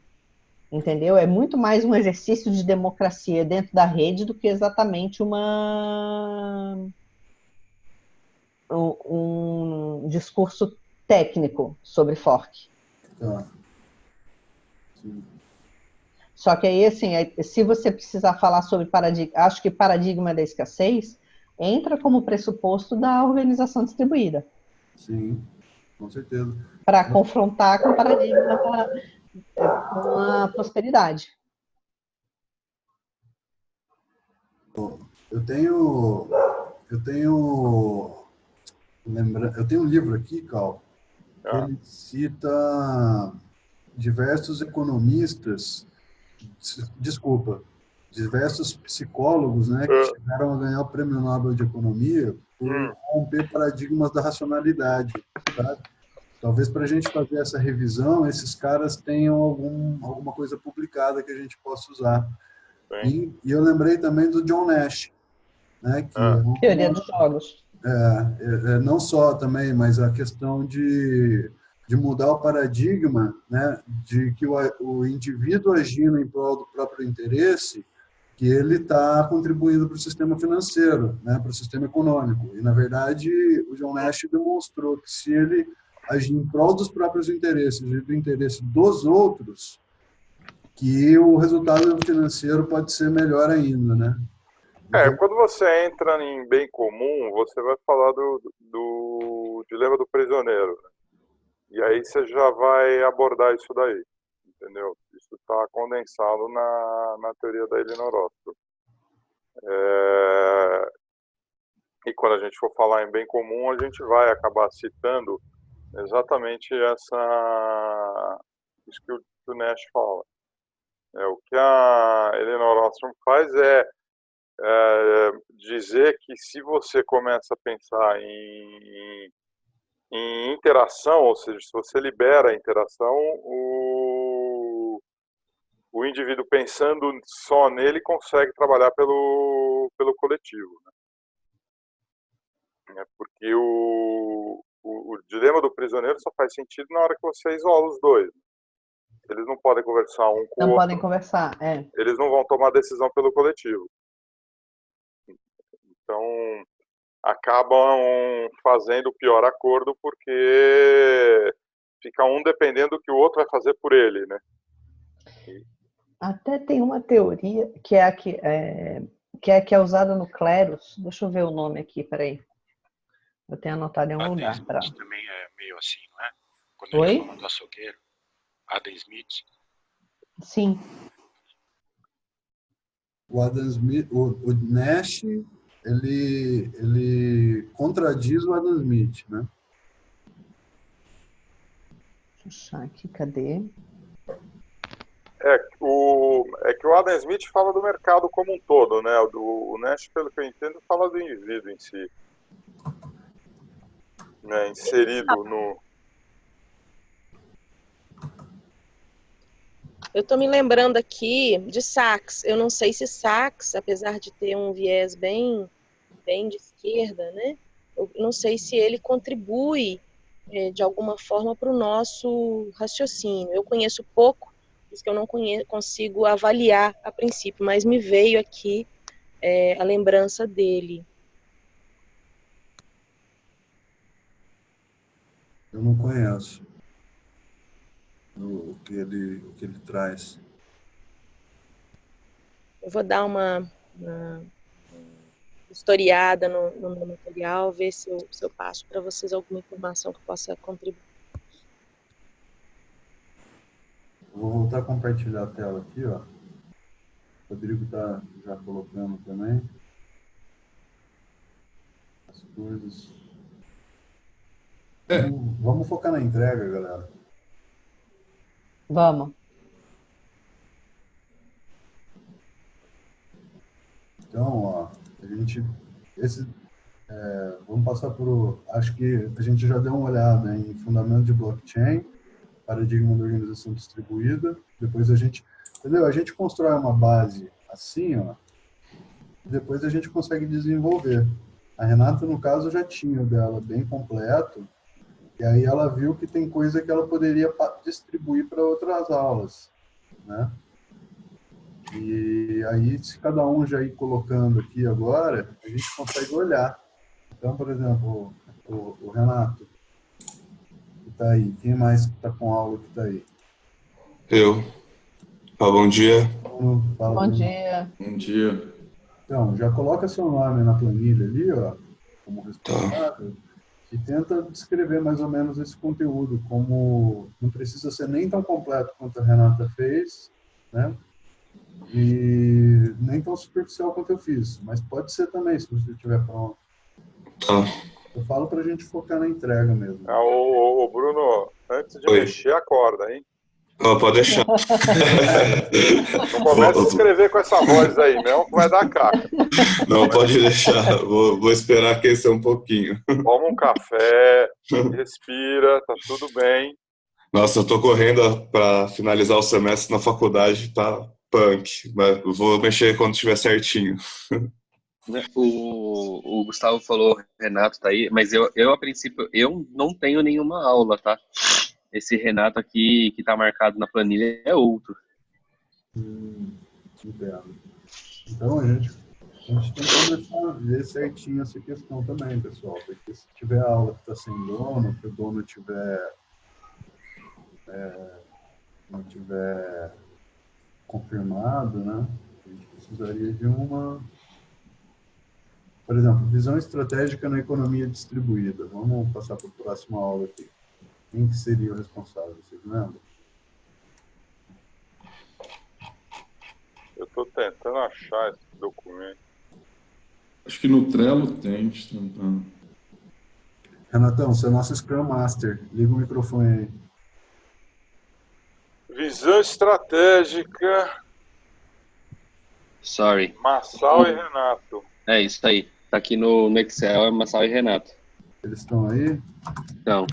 Entendeu? É muito mais um exercício de democracia dentro da rede do que exatamente um discurso técnico sobre fork. Tá. Sim. Só que aí, assim, se você precisar falar sobre acho que paradigma da escassez entra como pressuposto da organização distribuída. Sim, com certeza. Para confrontar com o paradigma com a prosperidade. Eu tenho um livro aqui, Cal, que ele cita diversos economistas, diversos psicólogos, né, que chegaram a ganhar o Prêmio Nobel de Economia por romper paradigmas da racionalidade, tá? Talvez para a gente fazer essa revisão, esses caras tenham alguma coisa publicada que a gente possa usar. E eu lembrei também do John Nash, né, que Teoria dos jogos. não só também, mas a questão de mudar o paradigma, né, de que o indivíduo agindo em prol do próprio interesse, que ele está contribuindo para o sistema financeiro, né, para o sistema econômico. E, na verdade, o John Nash demonstrou que se ele agir em prol dos próprios interesses e do interesse dos outros, que o resultado financeiro pode ser melhor ainda, né? Quando você entra em bem comum, você vai falar do dilema do prisioneiro. Né? E aí você já vai abordar isso daí, entendeu? Isso está condensado na teoria da Elinor Ostrom. E quando a gente for falar em bem comum, a gente vai acabar citando exatamente isso que o Nash fala. O que a Elinor Ostrom faz é dizer que se você começa a pensar em interação, ou seja, se você libera a interação, o indivíduo pensando só nele consegue trabalhar pelo coletivo. Né? Porque o dilema do prisioneiro só faz sentido na hora que você isola os dois. Eles não podem conversar um com o outro. Não podem conversar, Eles não vão tomar decisão pelo coletivo. Então, acabam fazendo o pior acordo porque fica um dependendo do que o outro vai fazer por ele, né? Até tem uma teoria que é a que é usada no Cleros. Deixa eu ver o nome aqui, peraí. Eu tenho anotado em um lugar. Também é meio assim, não é? Quando Oi? ele fala do açougueiro, Adam Smith. Sim. O Adam Smith, o Nash, ele contradiz o Adam Smith, né? Deixa eu achar aqui, cadê? É que o Adam Smith fala do mercado como um todo, né? O Nash, pelo que eu entendo, fala do indivíduo em si. Né? Inserido no... Eu estou me lembrando aqui de Sachs. Eu não sei se Sachs, apesar de ter um viés bem de esquerda, né? Eu não sei se ele contribui de alguma forma para o nosso raciocínio. Eu conheço pouco, por isso que eu não consigo avaliar a princípio, mas me veio aqui a lembrança dele. Eu não conheço o que ele traz. Eu vou dar uma historiada no meu material, ver se eu passo para vocês alguma informação que possa contribuir. Eu vou voltar a compartilhar a tela aqui, ó. O Rodrigo está já colocando também as coisas. Vamos focar na entrega, galera. Vamos. Então, ó, vamos passar acho que a gente já deu uma olhada em fundamento de blockchain, paradigma da organização distribuída. Depois a gente constrói uma base assim, ó, e depois a gente consegue desenvolver. A Renata, no caso, já tinha o dela bem completo, e aí ela viu que tem coisa que ela poderia distribuir para outras aulas, né? E aí, se cada um já ir colocando aqui agora, a gente consegue olhar. Então, por exemplo, o Renato, que está aí. Quem mais está com aula que está aí? Eu. Bom dia. Bom dia. Bom dia. Então, já coloca seu nome na planilha ali, ó, como responsável, e tenta descrever mais ou menos esse conteúdo, como não precisa ser nem tão completo quanto a Renata fez, né? E nem tão superficial quanto eu fiz, mas pode ser também, se você estiver pronto. Tá. Eu falo para a gente focar na entrega mesmo. Ô, Bruno, antes de Oi. mexer, acorda, hein? Ó, pode deixar. Não começa a escrever com essa voz aí, não, que vai dar caca. Não, pode deixar. Vou esperar aquecer um pouquinho. Toma um café, respira, tá tudo bem. Nossa, eu tô correndo para finalizar o semestre na faculdade, tá punk. Mas eu vou mexer quando estiver certinho. O Gustavo falou, Renato tá aí, mas eu a princípio, eu não tenho nenhuma aula, tá? Esse Renato aqui que tá marcado na planilha é outro. Entendo. Então a gente tem que começar a ver certinho essa questão também, pessoal, porque se tiver aula que está sem dono, que o dono não tiver confirmado, né, a gente precisaria de por exemplo, visão estratégica na economia distribuída. Vamos passar para a próxima aula aqui. Quem que seria o responsável, vocês lembram? Eu tô tentando achar esse documento. Acho que no Trello tem, tentando. Renatão, você é nosso Scrum Master. Liga o microfone aí. Visão estratégica, Sorry. Massal e Renato. É isso aí. Tá aqui no Excel, é Massal e Renato. Eles estão aí? Não.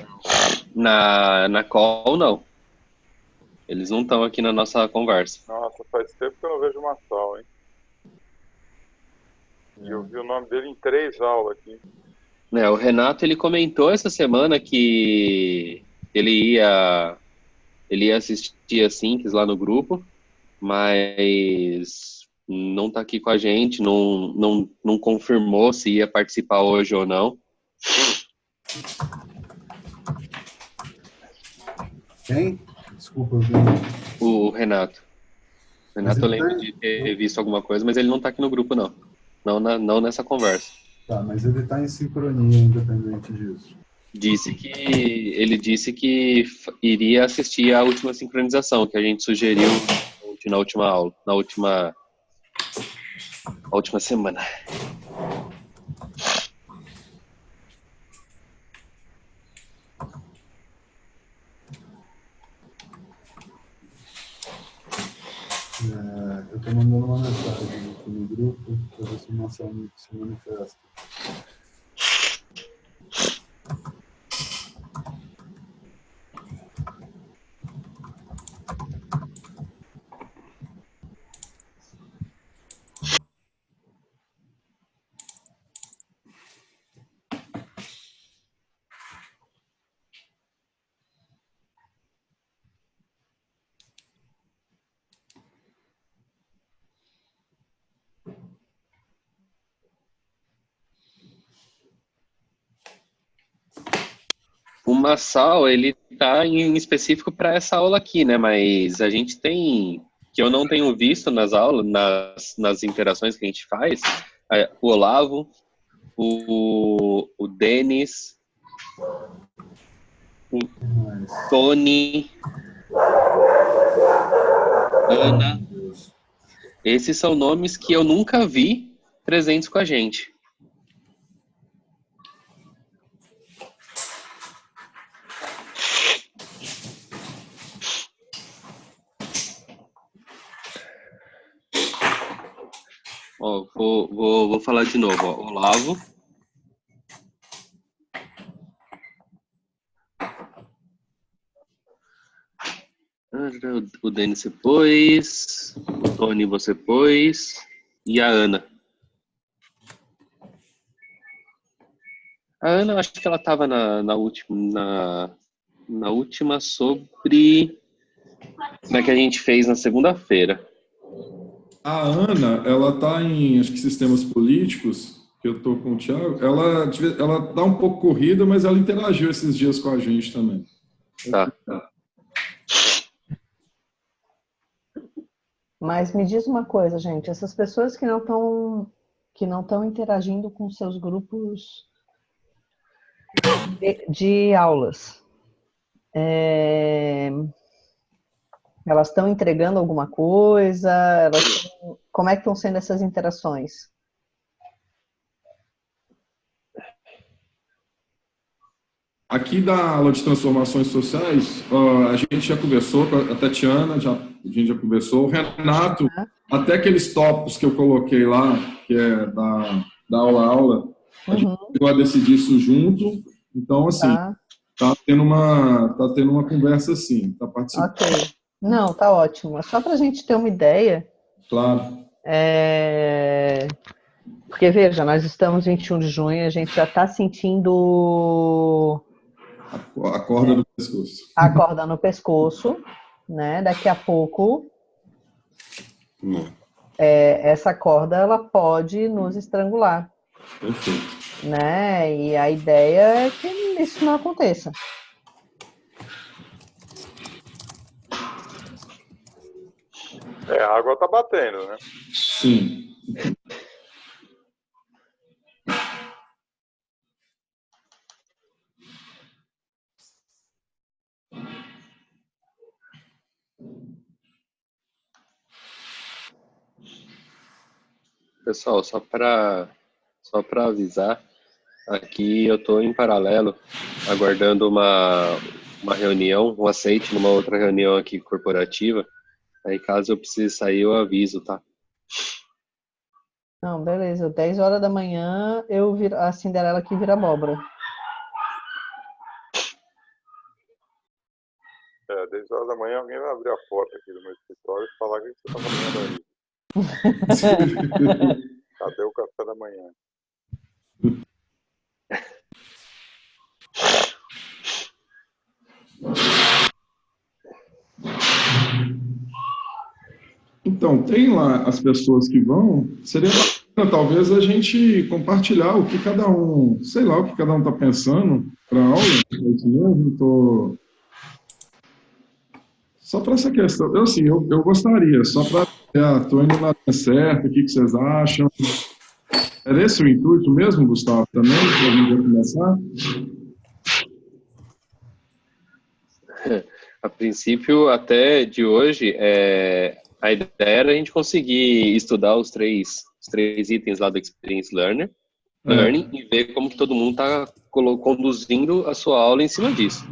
Na call, não. Eles não estão aqui na nossa conversa. Nossa, faz tempo que eu não vejo o Massal, hein? E eu vi o nome dele em 3 aulas aqui. O Renato, ele comentou essa semana que ele ia assistir a Sinks lá no grupo, mas não tá aqui com a gente, não confirmou se ia participar hoje ou não. Quem? Desculpa, eu vi. O Renato. O Renato, eu ele lembro de ter visto alguma coisa, mas ele não tá aqui no grupo, não. Não nessa conversa. Tá, mas ele está em sincronia, independente disso. Ele disse que iria assistir a última sincronização que a gente sugeriu na última aula, na última semana. Eu estou mandando uma mensagem aqui no grupo para ver se o Marcelo se manifesta. O Massal, ele tá em específico para essa aula aqui, né? Mas a gente tem, que eu não tenho visto nas aulas, nas interações que a gente faz, o Olavo, o Denis, o Tony, Ana. Esses são nomes que eu nunca vi presentes com a gente. Ó, vou falar de novo, ó. Olavo. O Denis você pôs, o Tony você pôs e a Ana. A Ana, eu acho que ela estava na última sobre como é que a gente fez na segunda-feira. A Ana, ela está em, acho que sistemas políticos, que eu estou com o Thiago, ela dá um pouco corrida, mas ela interagiu esses dias com a gente também. Tá. Mas me diz uma coisa, gente, essas pessoas que não estão interagindo com seus grupos de aulas, Elas estão entregando alguma coisa? Como é que estão sendo essas interações? Aqui da aula de transformações sociais, a gente já conversou com a Tatiana, a gente já conversou, o Renato, até aqueles tópicos que eu coloquei lá, que é da aula, a gente vai decidir isso junto. Então, assim, tá tendo uma conversa assim, tá participando. Ok. Não, tá ótimo. É só para a gente ter uma ideia. Claro. Porque, veja, nós estamos 21 de junho, a gente já está sentindo a corda no pescoço. A corda no pescoço, né? Daqui a pouco, essa corda ela pode nos estrangular. Perfeito. Né? E a ideia é que isso não aconteça. A água tá batendo, né? Sim. Pessoal, só para avisar, aqui eu estou em paralelo, aguardando uma reunião, um aceite numa outra reunião aqui corporativa. Aí caso eu precise sair, eu aviso, tá? Não, beleza. 10 horas da manhã, a Cinderela aqui vira abóbora. 10 horas da manhã alguém vai abrir a porta aqui do meu escritório e falar o que você tá fazendo aí. Cadê o café da manhã? Então, tem lá as pessoas que vão, seria bacana talvez a gente compartilhar o que cada um, sei lá, o que cada um está pensando para a aula, é isso mesmo, só para essa questão, eu gostaria, só para estou indo na linha certa, o que vocês acham? Era esse o intuito mesmo, Gustavo, também, para a gente começar? A princípio, até de hoje, a ideia era a gente conseguir estudar os três itens lá do Experience Learning e ver como que todo mundo está conduzindo a sua aula em cima disso.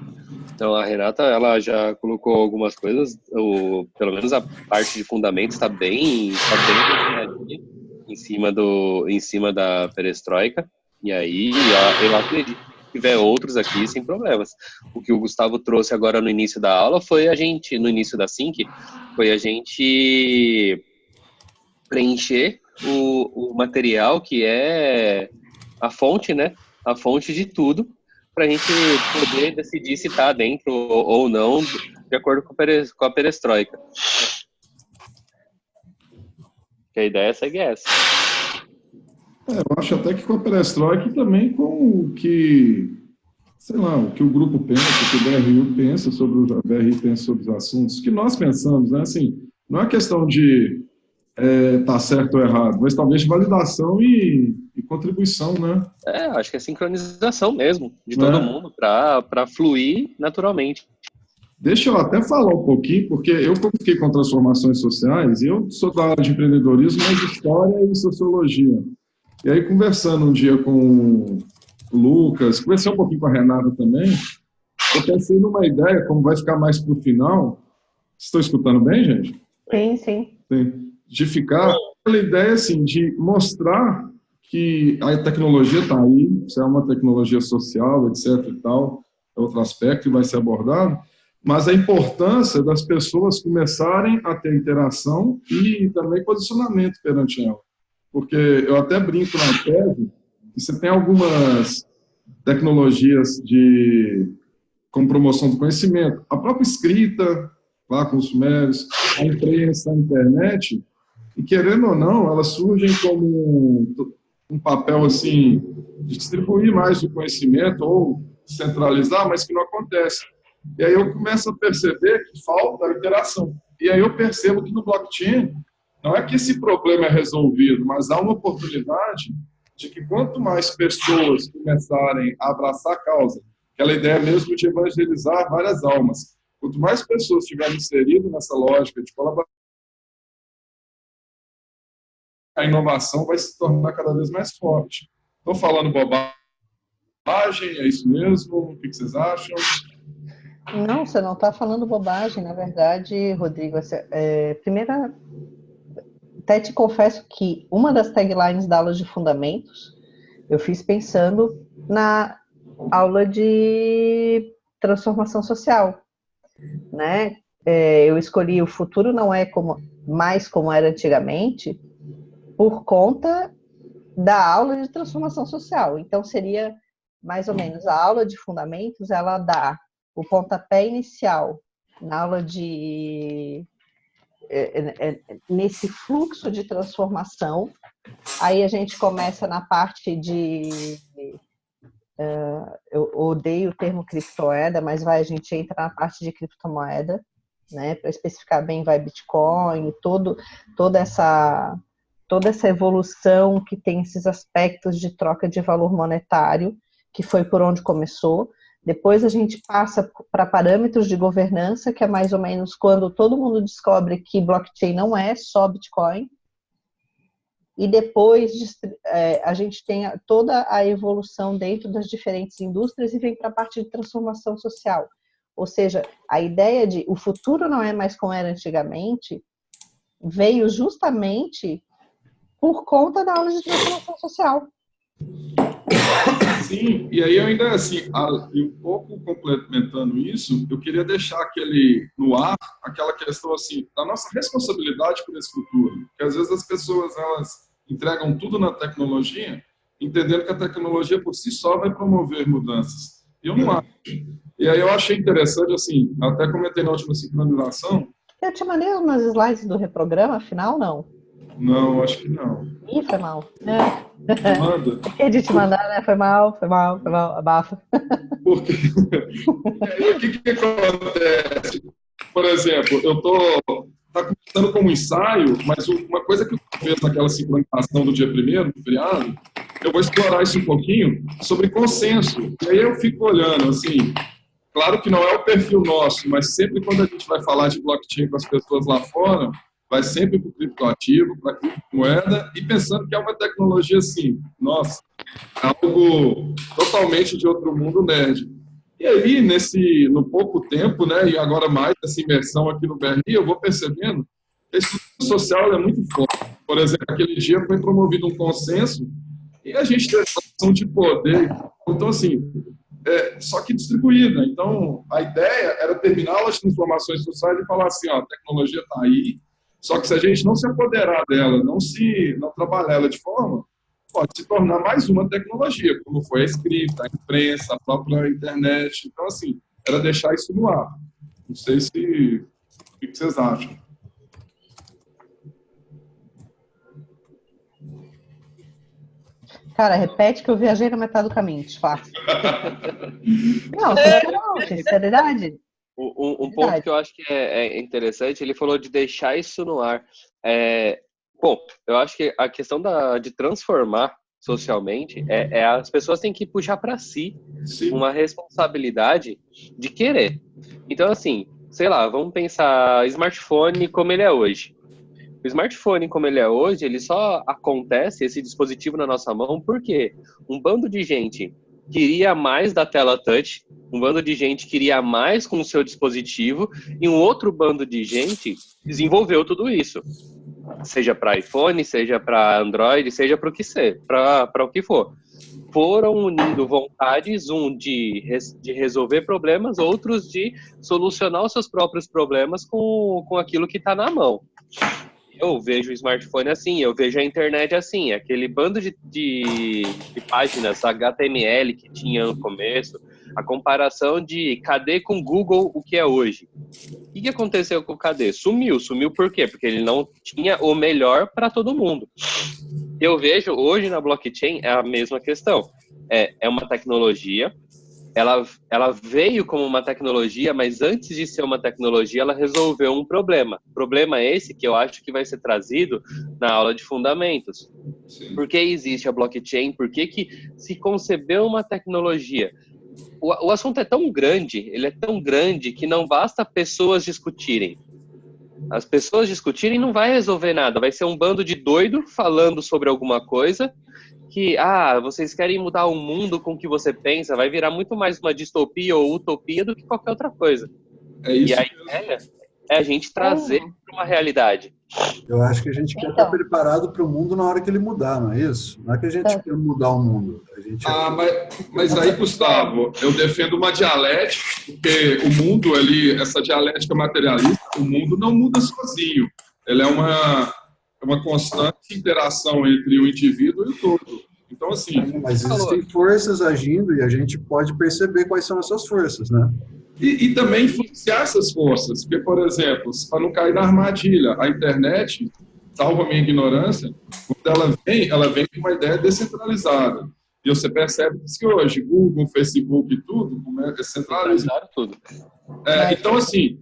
Então, a Renata, ela já colocou algumas coisas, pelo menos a parte de fundamentos está bem em cima da perestroika, e aí eu acredito que tiver outros aqui sem problemas. O que o Gustavo trouxe agora no início da aula foi no início da Sync, foi a gente preencher o material que é a fonte, né? A fonte de tudo, para a gente poder decidir se está dentro ou não, de acordo com a perestroika. Que a ideia segue essa. Eu acho até que com a perestroika e também com o que, sei lá, o que o grupo pensa, o que o BRU pensa sobre os assuntos, que nós pensamos, né? Assim, não é questão de tá certo ou errado, mas talvez de validação e contribuição, né? Acho que é sincronização mesmo, de todo mundo, para fluir naturalmente. Deixa eu até falar um pouquinho, porque eu fiquei com transformações sociais, e eu sou da área de empreendedorismo, mas história e sociologia. E aí, conversando um dia com o Lucas, conversei um pouquinho com a Renata também, eu pensei numa ideia, como vai ficar mais para o final. Vocês estão escutando bem, gente? Sim. De ficar aquela ideia assim, de mostrar que a tecnologia está aí, se é uma tecnologia social, etc. e tal, é outro aspecto que vai ser abordado, mas a importância das pessoas começarem a ter interação e também posicionamento perante ela. Porque eu até brinco na tese que você tem algumas tecnologias como promoção do conhecimento, a própria escrita, lá com os sumérios, a imprensa, a internet, e querendo ou não, elas surgem como um papel assim de distribuir mais o conhecimento ou centralizar, mas que não acontece. E aí eu começo a perceber que falta a interação. E aí eu percebo que no blockchain não é que esse problema é resolvido, mas há uma oportunidade de que quanto mais pessoas começarem a abraçar a causa, aquela ideia mesmo de evangelizar várias almas, Quanto mais pessoas estiverem inseridas nessa lógica de colaboração, a inovação vai se tornar cada vez mais forte. Estou falando bobagem, é isso mesmo? O que vocês acham? Não, você não está falando bobagem, na verdade, Rodrigo. Primeira, até te confesso que uma das taglines da aula de fundamentos eu fiz pensando na aula de transformação social, né? Eu escolhi o futuro não é mais como era antigamente por conta da aula de transformação social. Então, seria mais ou menos a aula de fundamentos, ela dá o pontapé inicial na aula nesse fluxo de transformação. Aí a gente começa na parte de... eu odeio o termo criptomoeda, mas a gente entra na parte de criptomoeda, né? Para especificar bem, vai Bitcoin, toda essa evolução que tem esses aspectos de troca de valor monetário, que foi por onde começou. Depois a gente passa para parâmetros de governança, que é mais ou menos quando todo mundo descobre que blockchain não é só Bitcoin. E depois a gente tem toda a evolução dentro das diferentes indústrias e vem para a parte de transformação social. Ou seja, a ideia de o futuro não é mais como era antigamente veio justamente por conta da aula de transformação social. Sim, e aí eu ainda, assim, um pouco complementando isso, eu queria deixar no ar aquela questão, assim, da nossa responsabilidade por esse futuro. Porque às vezes as pessoas, elas entregam tudo na tecnologia, entendendo que a tecnologia por si só vai promover mudanças. Eu não acho. E aí eu achei interessante, assim, até comentei na última sincronização. Eu te mandei umas slides do reprograma, afinal, não? Não, acho que não. Ih, foi mal. Manda. Fiquei de te mandar, né? Foi mal, abafa. Porque o que acontece? Por exemplo, tá começando como ensaio, mas uma coisa que eu fiz naquela sincronização do dia 1º, do feriado, eu vou explorar isso um pouquinho sobre consenso. E aí eu fico olhando, assim, claro que não é o perfil nosso, mas sempre quando a gente vai falar de blockchain com as pessoas lá fora, vai sempre para o criptoativo, para a criptomoeda, e pensando que é uma tecnologia assim, nossa, algo totalmente de outro mundo nerd. E aí, no pouco tempo, né, e agora mais essa imersão aqui no BRI, eu vou percebendo que a estrutura social é muito forte. Por exemplo, aquele dia foi promovido um consenso e a gente tem a relação de poder. Então, assim, só que distribuída. Então, a ideia era terminar as transformações sociais e falar assim, ó, a tecnologia está aí, só que se a gente não se apoderar dela, não trabalhar ela de forma, pode se tornar mais uma tecnologia, como foi a escrita, a imprensa, a própria internet. Então, assim, era deixar isso no ar. Não sei o que vocês acham. Cara, repete que eu viajei na metade do caminho, desfaço. Não, sinceridade. Um ponto que eu acho que é interessante, ele falou de deixar isso no ar. Bom, eu acho que a questão de transformar socialmente as pessoas têm que puxar para si uma responsabilidade de querer. Então, assim, sei lá, vamos pensar smartphone como ele é hoje. O smartphone como ele é hoje, ele só acontece, esse dispositivo na nossa mão, porque um bando de gente queria mais da tela touch, um bando de gente queria mais com o seu dispositivo e um outro bando de gente desenvolveu tudo isso. Seja para iPhone, seja para Android, seja para o que for. Foram unindo vontades, de resolver problemas, outros de solucionar os seus próprios problemas com aquilo que está na mão. Eu vejo o smartphone assim, eu vejo a internet assim, aquele bando de páginas HTML que tinha no começo, a comparação de KD com Google, o que é hoje. O que aconteceu com o KD? Sumiu por quê? Porque ele não tinha o melhor para todo mundo. Eu vejo hoje na blockchain é a mesma questão. É uma tecnologia, ela veio como uma tecnologia, mas antes de ser uma tecnologia, ela resolveu um problema. Problema esse que eu acho que vai ser trazido na aula de fundamentos. Sim. Por que existe a blockchain? Por que se concebeu uma tecnologia? o assunto é tão grande, ele é tão grande que não basta pessoas discutirem. As pessoas discutirem não vai resolver nada, vai ser um bando de doido falando sobre alguma coisa que, vocês querem mudar o mundo com o que você pensa, vai virar muito mais uma distopia ou utopia do que qualquer outra coisa. É isso. E a ideia é a gente trazer para uma realidade. Eu acho que a gente quer estar preparado para o mundo na hora que ele mudar, não é isso? Não é que a gente quer mudar o mundo. A gente mas aí, Gustavo, eu defendo uma dialética, porque o mundo ali, essa dialética materialista, o mundo não muda sozinho. Ele é uma constante interação entre o indivíduo e o todo. Então, assim... Mas existem forças agindo e a gente pode perceber quais são essas forças, né? E também influenciar essas forças. Porque, por exemplo, para não cair na armadilha, a internet, salvo a minha ignorância, quando ela vem com uma ideia descentralizada. E você percebe que hoje, Google, Facebook e tudo, é centralizado. Tudo. Então, assim,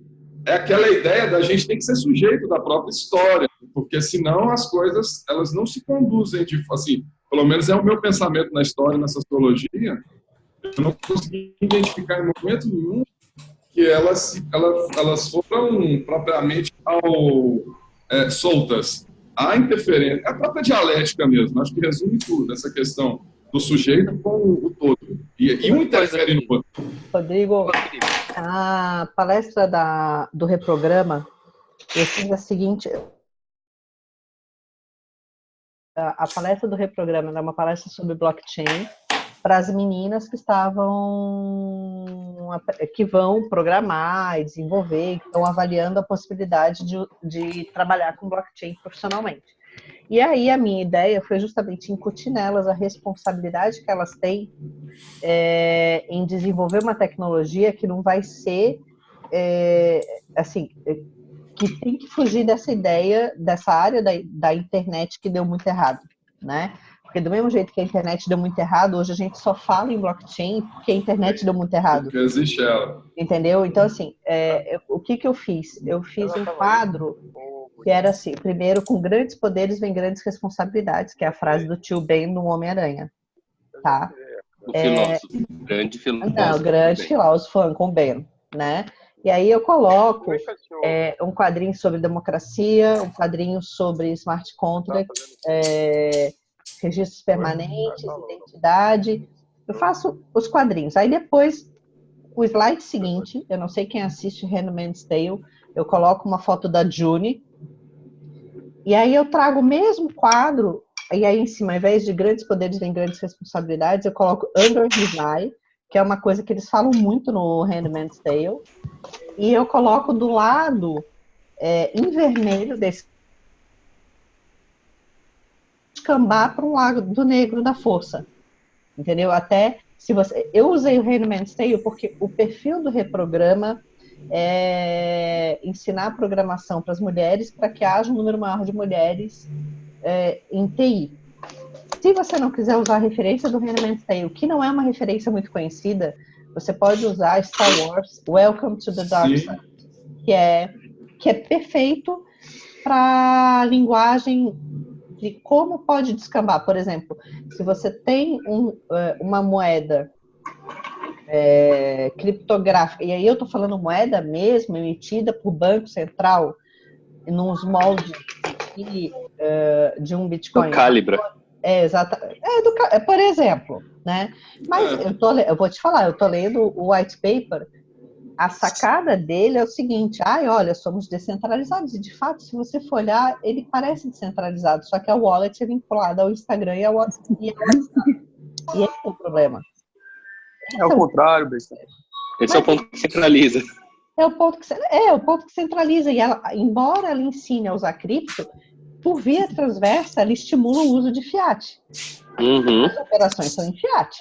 é aquela ideia da gente ter que ser sujeito da própria história, porque senão as coisas elas não se conduzem assim, pelo menos é o meu pensamento na história, na sociologia, eu não consegui identificar em momento nenhum que elas foram propriamente soltas. Há interferência, é a própria dialética mesmo, acho que resume tudo, essa questão do sujeito com o todo. E um interfere no outro. Rodrigo, a palestra do Reprograma, eu fiz a seguinte... A palestra do Reprograma era uma palestra sobre blockchain para as meninas que vão programar e desenvolver, que estão avaliando a possibilidade de trabalhar com blockchain profissionalmente. E aí a minha ideia foi justamente incutir nelas a responsabilidade que elas têm em desenvolver uma tecnologia que não vai ser, que tem que fugir dessa ideia, dessa área da internet que deu muito errado, né? Porque do mesmo jeito que a internet deu muito errado, hoje a gente só fala em blockchain porque a internet deu muito errado. Porque existe ela. Entendeu? Então, assim, o que eu fiz? Eu fiz um quadro que era assim, primeiro, com grandes poderes vem grandes responsabilidades, que é a frase do tio Ben no Homem-Aranha, tá? O filósofo, grande filósofo. Não, grande filósofo, Uncle Ben, né? E aí eu coloco um quadrinho sobre democracia, um quadrinho sobre smart contract, registros permanentes, identidade. Eu faço os quadrinhos. Aí depois, o slide seguinte, eu não sei quem assiste Handmaid's Tale, eu coloco uma foto da June, e aí eu trago o mesmo quadro, e aí em cima, ao invés de grandes poderes vem grandes responsabilidades, eu coloco Under His Eye, que é uma coisa que eles falam muito no Handmaid's Tale, e eu coloco do lado, em vermelho, desse descambar para um lado negro da força, entendeu? Até se você... Eu usei o Handmaid's Tale porque o perfil do Reprograma é ensinar programação para as mulheres para que haja um número maior de mulheres em TI. Se você não quiser usar a referência do Handmaid's Tale, que não é uma referência muito conhecida, você pode usar Star Wars Welcome to the Dark Side, que é perfeito para a linguagem de como pode descambar. Por exemplo, se você tem uma moeda criptográfica, e aí eu estou falando moeda mesmo, emitida por Banco Central, nos moldes de um Bitcoin. Do Calibra. Exato. Por exemplo, né? Mas eu vou te falar, eu estou lendo o white paper, a sacada dele é o seguinte: olha, somos descentralizados, e de fato, se você for olhar, ele parece descentralizado, só que a wallet é vinculada ao Instagram e ao WhatsApp. E esse é o problema. É o contrário, besta. Esse é o ponto que centraliza. É o ponto que centraliza. E ela, embora ela ensine a usar cripto, por via transversa, ela estimula o uso de fiat. Uhum. As operações são em fiat.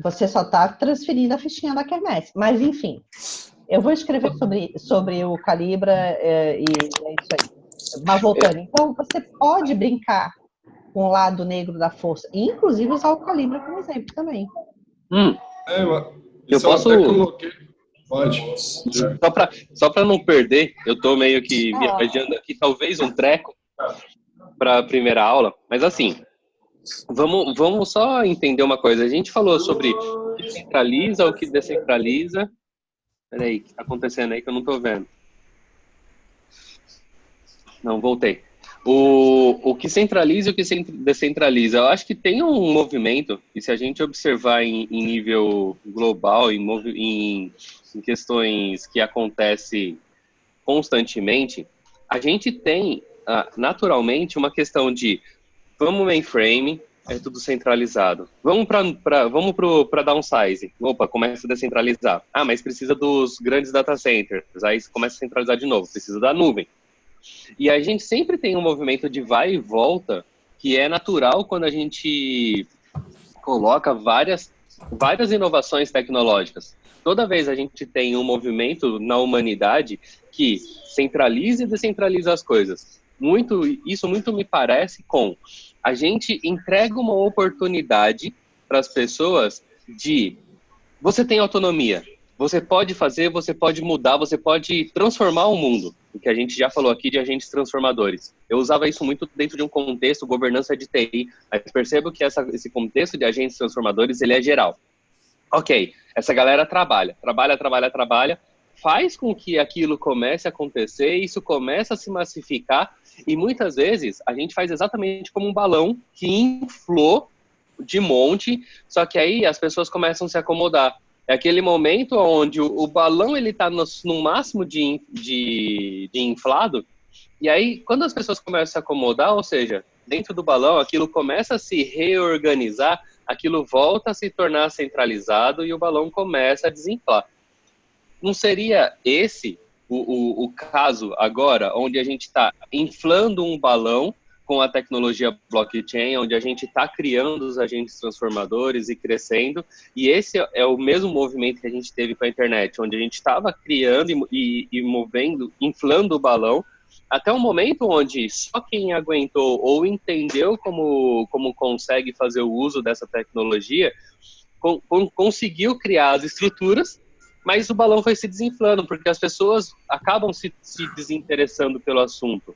Você só está transferindo a fichinha da Kermesse. Mas, enfim, eu vou escrever sobre o Calibra e é isso aí. Mas voltando, então você pode brincar com o lado negro da força, e inclusive usar o Calibra como exemplo também. Eu posso... Pode. Só para não perder, eu estou meio que viajando aqui, talvez um treco para a primeira aula, mas assim, vamos só entender uma coisa. A gente falou sobre centraliza, o que descentraliza. Peraí, o que está acontecendo aí que eu não estou vendo? Não, voltei. O que centraliza e o que descentraliza. Eu acho que tem um movimento, e se a gente observar em nível global, em questões que acontecem constantemente, a gente tem naturalmente uma questão de vamos mainframe, é tudo centralizado. Vamos para downsizing. Opa, começa a descentralizar. Ah, mas precisa dos grandes data centers. Aí começa a centralizar de novo. Precisa da nuvem. E a gente sempre tem um movimento de vai e volta que é natural quando a gente coloca várias inovações tecnológicas. Toda vez a gente tem um movimento na humanidade que centraliza e descentraliza as coisas. Isso muito me parece com a gente entrega uma oportunidade para as pessoas de você tem autonomia, você pode fazer, você pode mudar, você pode transformar o mundo, o que a gente já falou aqui de agentes transformadores. Eu usava isso muito dentro de um contexto, governança de TI, mas percebo que esse contexto de agentes transformadores, ele é geral. Ok, essa galera trabalha, faz com que aquilo comece a acontecer, isso começa a se massificar, e muitas vezes a gente faz exatamente como um balão que inflou de monte, só que aí as pessoas começam a se acomodar. É aquele momento onde o balão ele está no máximo de inflado, e aí quando as pessoas começam a se acomodar, ou seja, dentro do balão aquilo começa a se reorganizar, aquilo volta a se tornar centralizado e o balão começa a desinflar. Não seria esse o caso agora, onde a gente está inflando um balão com a tecnologia blockchain, onde a gente está criando os agentes transformadores e crescendo, e esse é o mesmo movimento que a gente teve com a internet, onde a gente estava criando e movendo, inflando o balão, até um momento onde só quem aguentou ou entendeu como consegue fazer o uso dessa tecnologia, conseguiu criar as estruturas, mas o balão foi se desinflando, porque as pessoas acabam se desinteressando pelo assunto.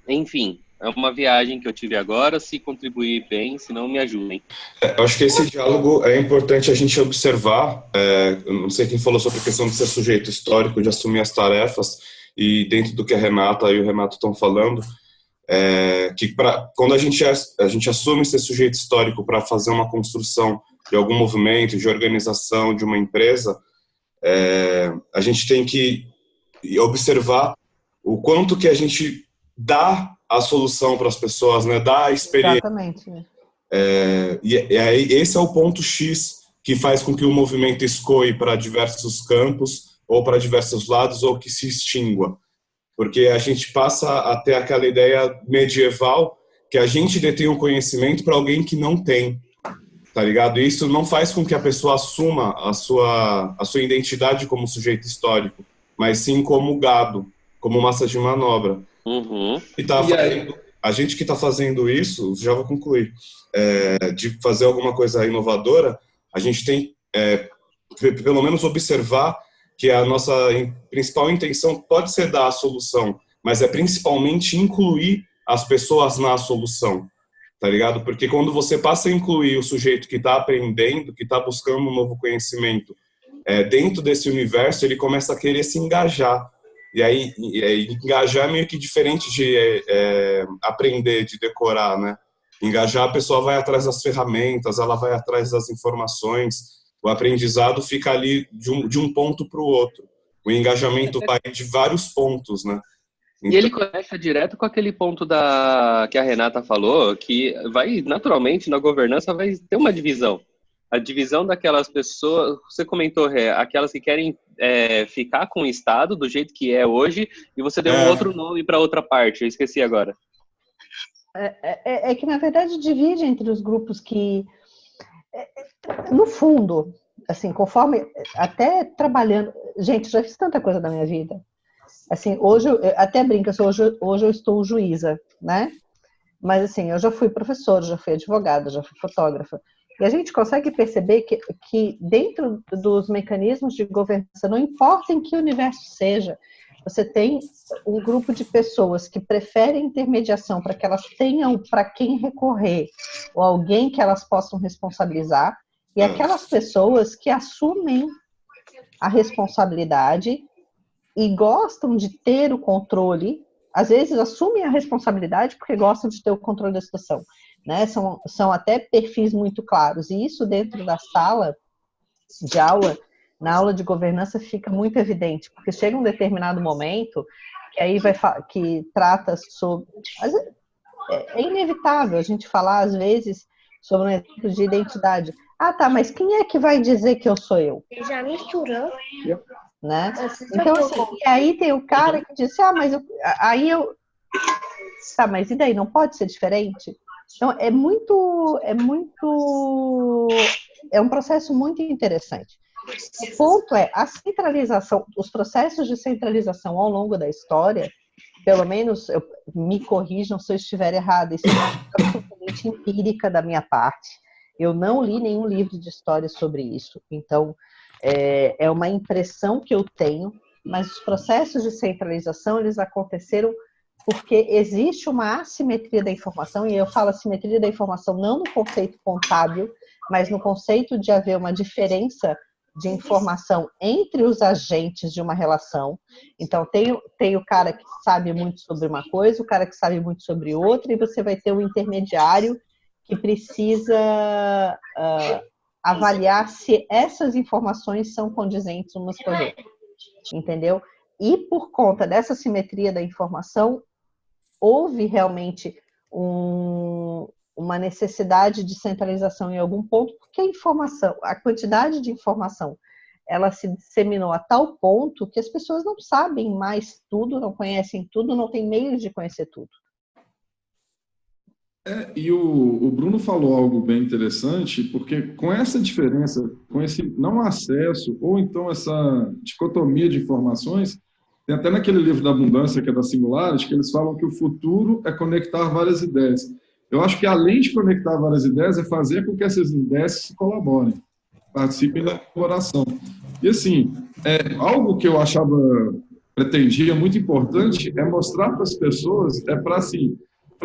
Enfim, é uma viagem que eu tive agora, se contribuir bem, se não me ajudem. Eu acho que esse diálogo é importante a gente observar, eu não sei quem falou sobre a questão de ser sujeito histórico, de assumir as tarefas, e dentro do que a Renata e o Renato estão falando, que quando a gente assume ser sujeito histórico para fazer uma construção de algum movimento, de organização de uma empresa, a gente tem que observar o quanto que a gente dá a solução para as pessoas, né? Dá a experiência. Exatamente. E aí esse é o ponto X que faz com que o movimento escoe para diversos campos ou para diversos lados ou que se extingua. Porque a gente passa a ter aquela ideia medieval que a gente detém um conhecimento para alguém que não tem. Tá ligado? E isso não faz com que a pessoa assuma a sua identidade como sujeito histórico, mas sim como gado, como massa de manobra. Uhum. A gente que está fazendo isso, já vou concluir, de fazer alguma coisa inovadora, a gente tem, pelo menos, observar que a nossa principal intenção pode ser dar a solução, mas é principalmente incluir as pessoas na solução. Tá ligado? Porque quando você passa a incluir o sujeito que está aprendendo, que está buscando um novo conhecimento dentro desse universo, ele começa a querer se engajar. E aí, engajar é meio que diferente de aprender, de decorar, né? Engajar, a pessoa vai atrás das ferramentas, ela vai atrás das informações, o aprendizado fica ali de um ponto para o outro. O engajamento vai de vários pontos, né? Então... E ele conecta direto com aquele ponto que a Renata falou, que vai, naturalmente, na governança vai ter uma divisão. A divisão daquelas pessoas, você comentou, aquelas que querem ficar com o Estado do jeito que é hoje, e você deu um outro nome para outra parte, eu esqueci agora. É que, na verdade, divide entre os grupos que, no fundo, assim, conforme, até trabalhando... Gente, já fiz tanta coisa na minha vida. Assim, hoje, eu até brinco, hoje eu estou juíza, né? Mas, assim, eu já fui professora, já fui advogada, já fui fotógrafa. E a gente consegue perceber que dentro dos mecanismos de governança, não importa em que universo seja, você tem um grupo de pessoas que preferem intermediação para que elas tenham para quem recorrer, ou alguém que elas possam responsabilizar, E aquelas pessoas que assumem a responsabilidade e gostam de ter o controle, às vezes assumem a responsabilidade porque gostam de ter o controle da situação, né? São até perfis muito claros, e isso dentro da sala de aula, na aula de governança, fica muito evidente, porque chega um determinado momento que aí que trata sobre... É inevitável a gente falar, às vezes, sobre um exemplo de identidade. Ah, tá, mas quem é que vai dizer que eu sou eu? Já misturou? Né? Então, assim, e aí tem o cara que diz, tá, mas e daí, não pode ser diferente? Então, é um processo muito interessante. O ponto é, a centralização, os processos de centralização ao longo da história, pelo menos, me corrijam se eu estiver errada, isso é absolutamente empírica da minha parte. Eu não li nenhum livro de história sobre isso, então é uma impressão que eu tenho, mas os processos de centralização, eles aconteceram porque existe uma assimetria da informação, e eu falo assimetria da informação não no conceito contábil, mas no conceito de haver uma diferença de informação entre os agentes de uma relação. Então, tem o cara que sabe muito sobre uma coisa, o cara que sabe muito sobre outra, e você vai ter um intermediário que precisa avaliar se essas informações são condizentes umas com as outras. Entendeu? E por conta dessa simetria da informação, houve realmente uma necessidade de centralização em algum ponto, porque a quantidade de informação, ela se disseminou a tal ponto que as pessoas não sabem mais tudo, não conhecem tudo, não têm meios de conhecer tudo. E o Bruno falou algo bem interessante, porque com essa diferença, com esse não acesso, ou então essa dicotomia de informações, tem até naquele livro da Abundância, que é da Singularity, que eles falam que o futuro é conectar várias ideias. Eu acho que além de conectar várias ideias, é fazer com que essas ideias se colaborem, participem da colaboração. E assim, algo que eu pretendia muito importante é mostrar para as pessoas, para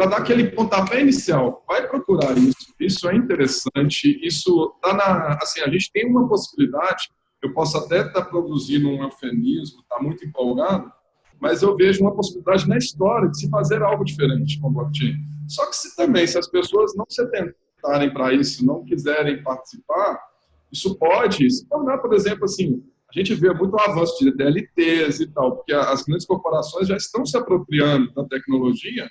dar aquele pontapé inicial, vai procurar isso é interessante, isso está a gente tem uma possibilidade, eu posso até estar produzindo um eufemismo, estar muito empolgado, mas eu vejo uma possibilidade na história de se fazer algo diferente com o blockchain. Só que se as pessoas não se atentarem para isso, não quiserem participar, isso pode se tornar, por exemplo, assim, a gente vê muito o avanço de DLTs e tal, porque as grandes corporações já estão se apropriando da tecnologia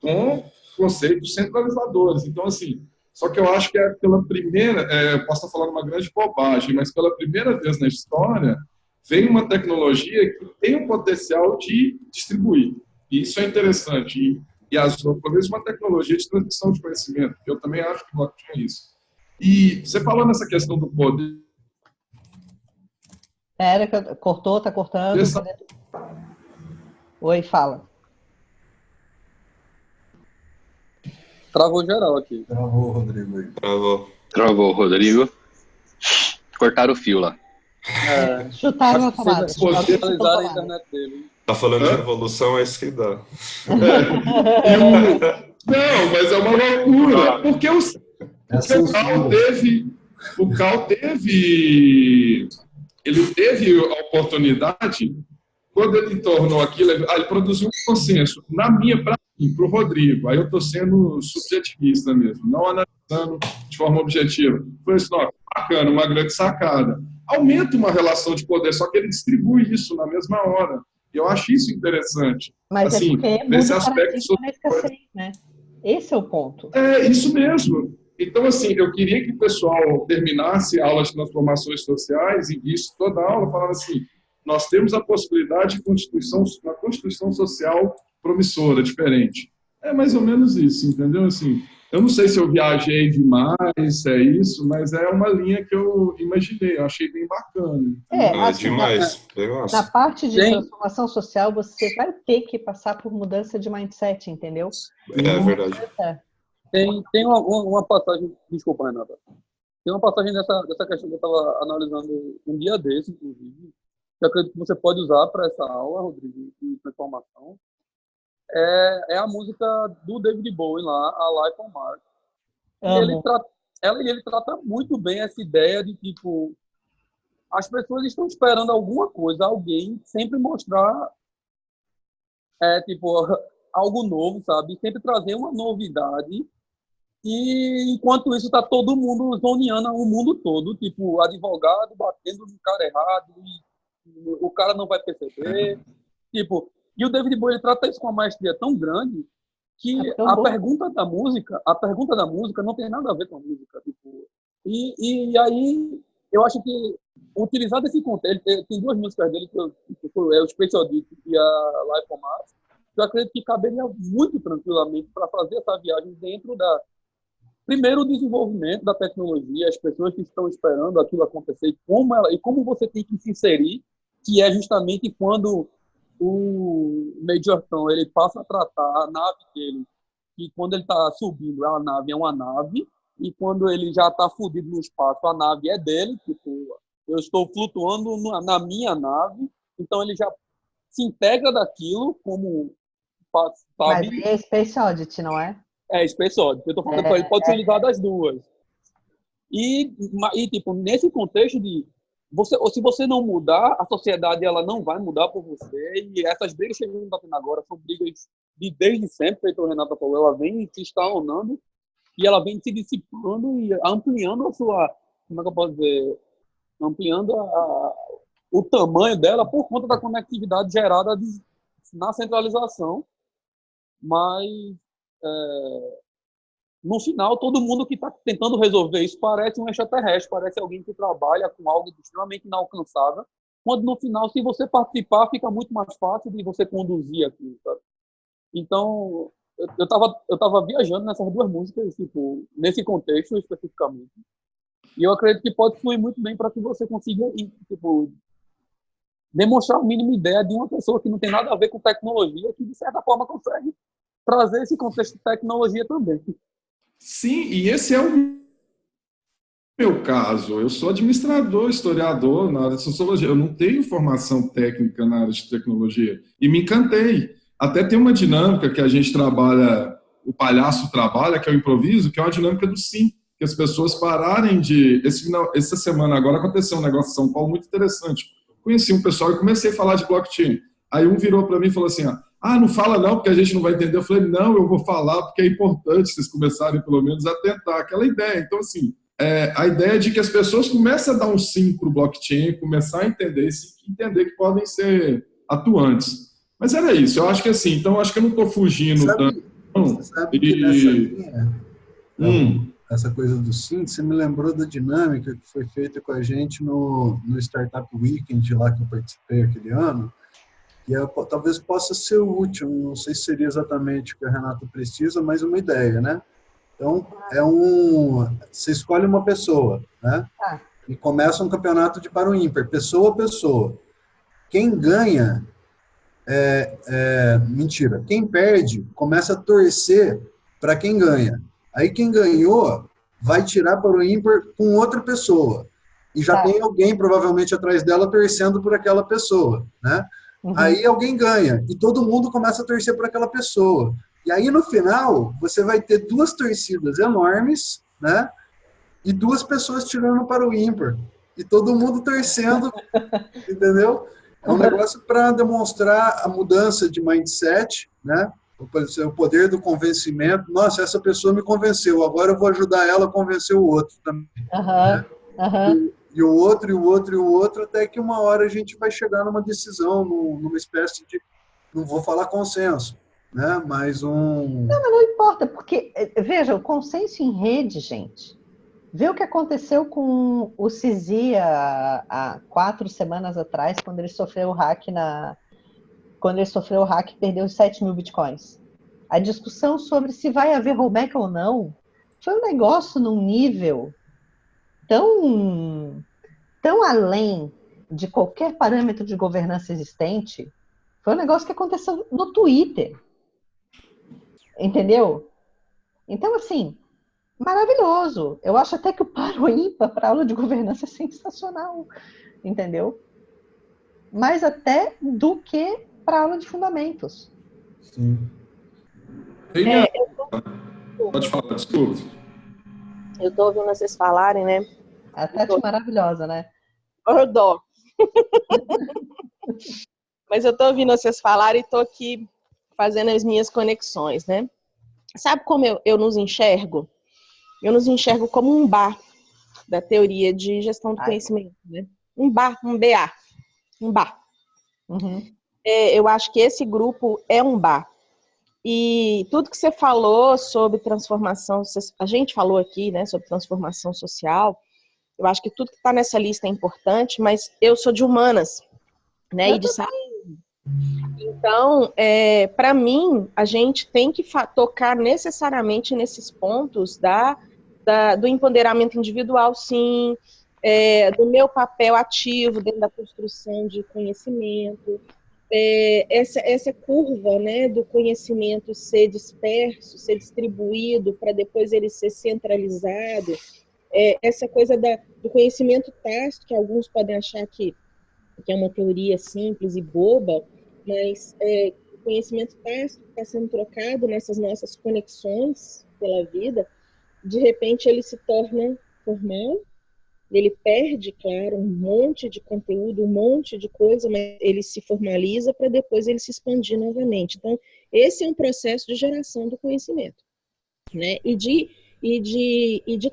com conceitos centralizadores. Então, assim, só que eu acho que pela primeira, eu posso estar falando uma grande bobagem, mas pela primeira vez na história, vem uma tecnologia que tem o potencial de distribuir. E isso é interessante. E talvez uma tecnologia de transmissão de conhecimento, que eu também acho que o blockchain é isso. E você falou nessa questão do poder... Cortou, tá cortando. Oi, fala. Travou geral aqui. Travou, Rodrigo. Aí. Travou, Rodrigo. Cortaram o fio lá. Chutaram a tomada. Potencializar a internet dele. Tá falando de revolução, é isso que dá. Não, mas é uma loucura. Porque o Cal teve a oportunidade, quando ele tornou aquilo, ele produziu um consenso. Para o Rodrigo, aí eu estou sendo subjetivista mesmo, não analisando de forma objetiva. Foi isso, bacana, uma grande sacada. Aumenta uma relação de poder, só que ele distribui isso na mesma hora. E eu acho isso interessante. Mas assim, é porque nesse aspecto escassez, né? Esse é o ponto. É isso mesmo. Então, assim, eu queria que o pessoal terminasse a aula de transformações sociais e isso toda a aula falando assim, nós temos a possibilidade de uma Constituição Social promissora, diferente. É mais ou menos isso, entendeu? Assim, eu não sei se eu viajei demais, se é isso, mas é uma linha que eu imaginei, eu achei bem bacana. Assim, demais. Na parte de transformação social, você vai ter que passar por mudança de mindset, entendeu? É verdade. Tem uma passagem, desculpa, Renata, tem uma passagem dessa questão que eu estava analisando um dia desse, inclusive, que eu acredito que você pode usar para essa aula, Rodrigo, de transformação. É a música do David Bowie lá, a Life on Mars. ela e ele trata muito bem essa ideia de, tipo, as pessoas estão esperando alguma coisa, alguém sempre mostrar, tipo, algo novo, sabe? Sempre trazer uma novidade. E enquanto isso, tá todo mundo zoneando o mundo todo, tipo, advogado batendo no cara errado, e o cara não vai perceber. Tipo, e o David Bowie ele trata isso com uma maestria tão grande que a pergunta da música não tem nada a ver com a música. Tipo, e aí, eu acho que utilizar desse contexto, tem duas músicas dele, que é o Space Oddity e a Life on Mars, eu acredito que caberia muito tranquilamente para fazer essa viagem dentro primeiro, o desenvolvimento da tecnologia, as pessoas que estão esperando aquilo acontecer e como você tem que se inserir, que é justamente quando o Major Tom ele passa a tratar a nave dele, que quando ele está subindo, a nave é uma nave, e quando ele já está fudido no espaço, a nave é dele, tipo, eu estou flutuando na minha nave, então ele já se integra daquilo como, sabe? Mas é Space Oddity, não é? É, Space Oddity. Eu tô falando para ele, pode ser ligado às duas. E, tipo, nesse contexto de ou se você não mudar, a sociedade ela não vai mudar por você. E essas brigas que a gente está tendo agora são brigas desde sempre, feito o Renato falou, ela vem se estalonando e ela vem se dissipando e ampliando a sua, como é que eu posso dizer, ampliando o tamanho dela por conta da conectividade gerada na centralização. Mas no final, todo mundo que está tentando resolver isso parece um extraterrestre, parece alguém que trabalha com algo extremamente inalcançável, quando no final, se você participar, fica muito mais fácil de você conduzir aquilo, sabe? Então, eu tava viajando nessas duas músicas, tipo, nesse contexto especificamente, e eu acredito que pode fluir muito bem para que você consiga, tipo, demonstrar a mínima ideia de uma pessoa que não tem nada a ver com tecnologia, que de certa forma consegue trazer esse contexto de tecnologia também. Sim, e esse é o meu caso. Eu sou administrador, historiador na área de sociologia. Eu não tenho formação técnica na área de tecnologia. E me encantei. Até tem uma dinâmica que a gente trabalha, o palhaço trabalha, que é o improviso, que é uma dinâmica do sim. Que as pessoas pararem de... Essa semana agora aconteceu um negócio em São Paulo muito interessante. Conheci um pessoal e comecei a falar de blockchain. Aí um virou para mim e falou assim, não fala não, porque a gente não vai entender. Eu falei, não, eu vou falar porque é importante vocês começarem, pelo menos, a tentar. Aquela ideia. Então, assim, a ideia de que as pessoas comecem a dar um sim para o blockchain, começar a entender que podem ser atuantes. Mas era isso. Eu acho que assim, então, acho que eu não estou fugindo tanto. Sabe que nessa linha, essa coisa do sim, você me lembrou da dinâmica que foi feita com a gente no Startup Weekend lá que eu participei aquele ano, que talvez possa ser útil, não sei se seria exatamente o que a Renata precisa, mas uma ideia, né? Então, você escolhe uma pessoa, né? E começa um campeonato de par ou ímpar, pessoa a pessoa. Quem ganha, mentira, quem perde começa a torcer para quem ganha. Aí quem ganhou vai tirar par ou ímpar com outra pessoa. E já tem alguém, provavelmente, atrás dela torcendo por aquela pessoa, né? Aí alguém ganha, e todo mundo começa a torcer por aquela pessoa. E aí, no final, você vai ter duas torcidas enormes, né? E duas pessoas tirando para o ímpar. E todo mundo torcendo, entendeu? É um negócio para demonstrar a mudança de mindset, né? O poder do convencimento. Nossa, essa pessoa me convenceu, agora eu vou ajudar ela a convencer o outro também. Né? E o outro, e o outro, e o outro, até que uma hora a gente vai chegar numa decisão, numa espécie de, não vou falar consenso, né? Mas não importa, porque, veja, o consenso em rede, gente, vê o que aconteceu com o Cizi há 4 semanas atrás, quando ele sofreu o hack e perdeu os 7 mil bitcoins. A discussão sobre se vai haver rollback ou não foi um negócio num nível tão além de qualquer parâmetro de governança existente. Foi um negócio que aconteceu no Twitter. Entendeu? Então, assim, maravilhoso. Eu acho até que o par ou ímpar para aula de governança é sensacional. Entendeu? Mais até do que para aula de fundamentos. Sim. Pode falar, desculpa. Eu tô ouvindo vocês falarem, né? A Tati maravilhosa, né? Oh, dó. Mas eu tô ouvindo vocês falarem e tô aqui fazendo as minhas conexões, né? Sabe como eu nos enxergo? Eu nos enxergo como um bar da teoria de gestão do conhecimento, né? Um bar, um BA, um bar. Uhum. Eu acho que esse grupo é um bar. E tudo que você falou sobre transformação, a gente falou aqui, né, sobre transformação social, eu acho que tudo que está nessa lista é importante, mas eu sou de humanas, né, e de saúde. Então, para mim, a gente tem que tocar necessariamente nesses pontos do empoderamento individual, sim, do meu papel ativo dentro da construção de conhecimento, essa curva, né, do conhecimento ser disperso, ser distribuído para depois ele ser centralizado, essa coisa do conhecimento tácito, que alguns podem achar que é uma teoria simples e boba, mas o conhecimento tácito está sendo trocado nessas nossas conexões pela vida, de repente ele se torna formal, ele perde, claro, um monte de conteúdo, um monte de coisa, mas ele se formaliza para depois ele se expandir novamente. Então, esse é um processo de geração do conhecimento, né? E de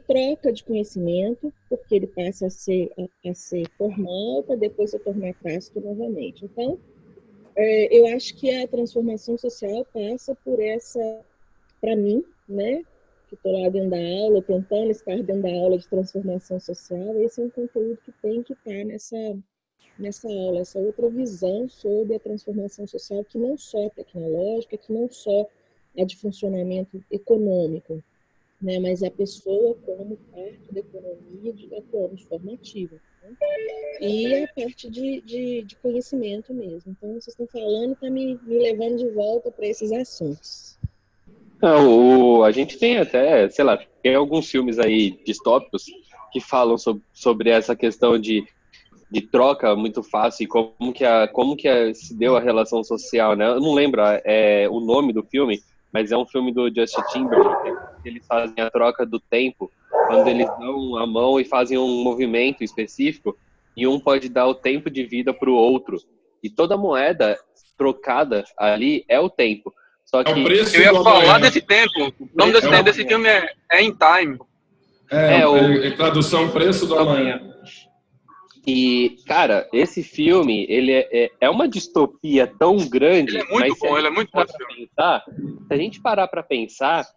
troca de conhecimento, porque ele passa a ser formal para depois se tornar tácito novamente. Então, eu acho que a transformação social passa por essa, para mim, né? Que estou lá dentro da aula, tentando estar dentro da aula de transformação social, esse é um conteúdo que tem que estar nessa aula, essa outra visão sobre a transformação social, que não só tecnológica, que não só é de funcionamento econômico, né, mas a pessoa como parte da economia transformativa. Né? E a parte de conhecimento mesmo. Então, vocês estão falando, está me levando de volta para esses assuntos. Não, a gente tem até, sei lá, tem alguns filmes aí distópicos que falam sobre essa questão de troca muito fácil e como que se deu a relação social, né? Eu não lembro o nome do filme, mas é um filme do Justin Timberlake, que eles fazem a troca do tempo, quando eles dão a mão e fazem um movimento específico, e um pode dar o tempo de vida para o outro. E toda moeda trocada ali é o tempo. Só que É o preço eu ia do falar amanhã. desse tempo. O nome desse filme é In Time. Tradução Preço do Amanhã. E, cara, esse filme, ele é uma distopia tão grande. Ele é muito bom, ele é muito bom. Se a gente parar para pensar,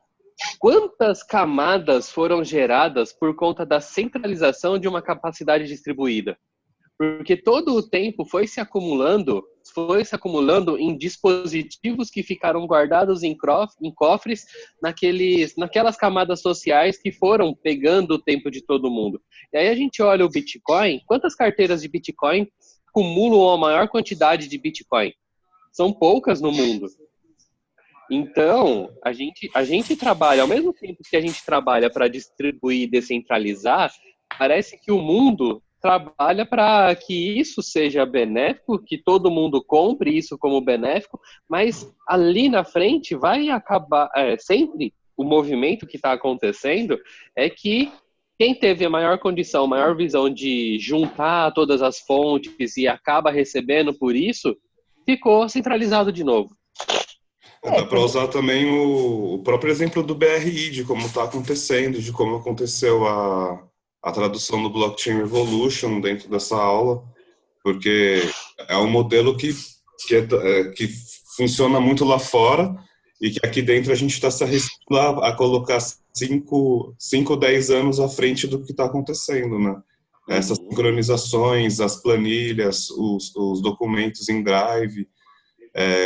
quantas camadas foram geradas por conta da centralização de uma capacidade distribuída? Porque todo o tempo foi se acumulando em dispositivos que ficaram guardados em cofres naquelas camadas sociais que foram pegando o tempo de todo mundo. E aí a gente olha o Bitcoin, quantas carteiras de Bitcoin acumulam a maior quantidade de Bitcoin? São poucas no mundo. Então, a gente trabalha, ao mesmo tempo que a gente trabalha para distribuir e descentralizar, parece que o mundo trabalha para que isso seja benéfico, que todo mundo compre isso como benéfico, mas ali na frente vai acabar, sempre o movimento que está acontecendo é que quem teve a maior condição, a maior visão de juntar todas as fontes e acaba recebendo por isso, ficou centralizado de novo. Dá para usar também o próprio exemplo do BRI, de como está acontecendo, de como aconteceu a tradução do Blockchain Revolution dentro dessa aula, porque é um modelo que funciona muito lá fora e que aqui dentro a gente está se arriscando a colocar 5 ou 10 anos à frente do que está acontecendo, né? Essas sincronizações, as planilhas, os documentos em Drive,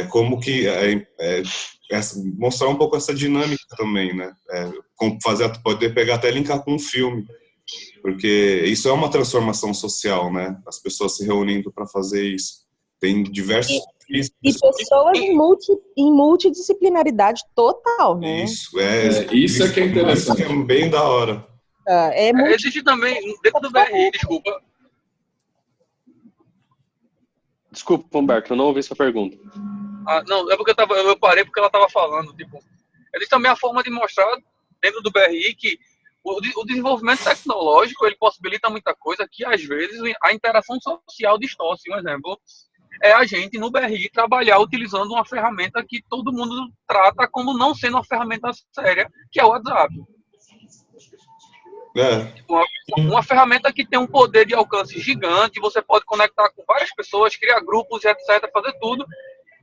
como que mostrar um pouco essa dinâmica também, né? Poder pegar até linkar com um filme, porque isso é uma transformação social, né? As pessoas se reunindo para fazer isso. Tem diversos e pessoas em multidisciplinaridade total, né? Isso é que é interessante. Isso é bem da hora. Existe também, dentro do BRI, desculpa. Desculpa, Humberto, eu não ouvi sua pergunta. Não, é porque eu parei porque ela estava falando. Tipo, existe também a forma de mostrar dentro do BRI que O desenvolvimento tecnológico, ele possibilita muita coisa que, às vezes, a interação social distorce. Um exemplo é a gente, no BRI, trabalhar utilizando uma ferramenta que todo mundo trata como não sendo uma ferramenta séria, que é o WhatsApp. Uma ferramenta que tem um poder de alcance gigante, você pode conectar com várias pessoas, criar grupos, etc., fazer tudo.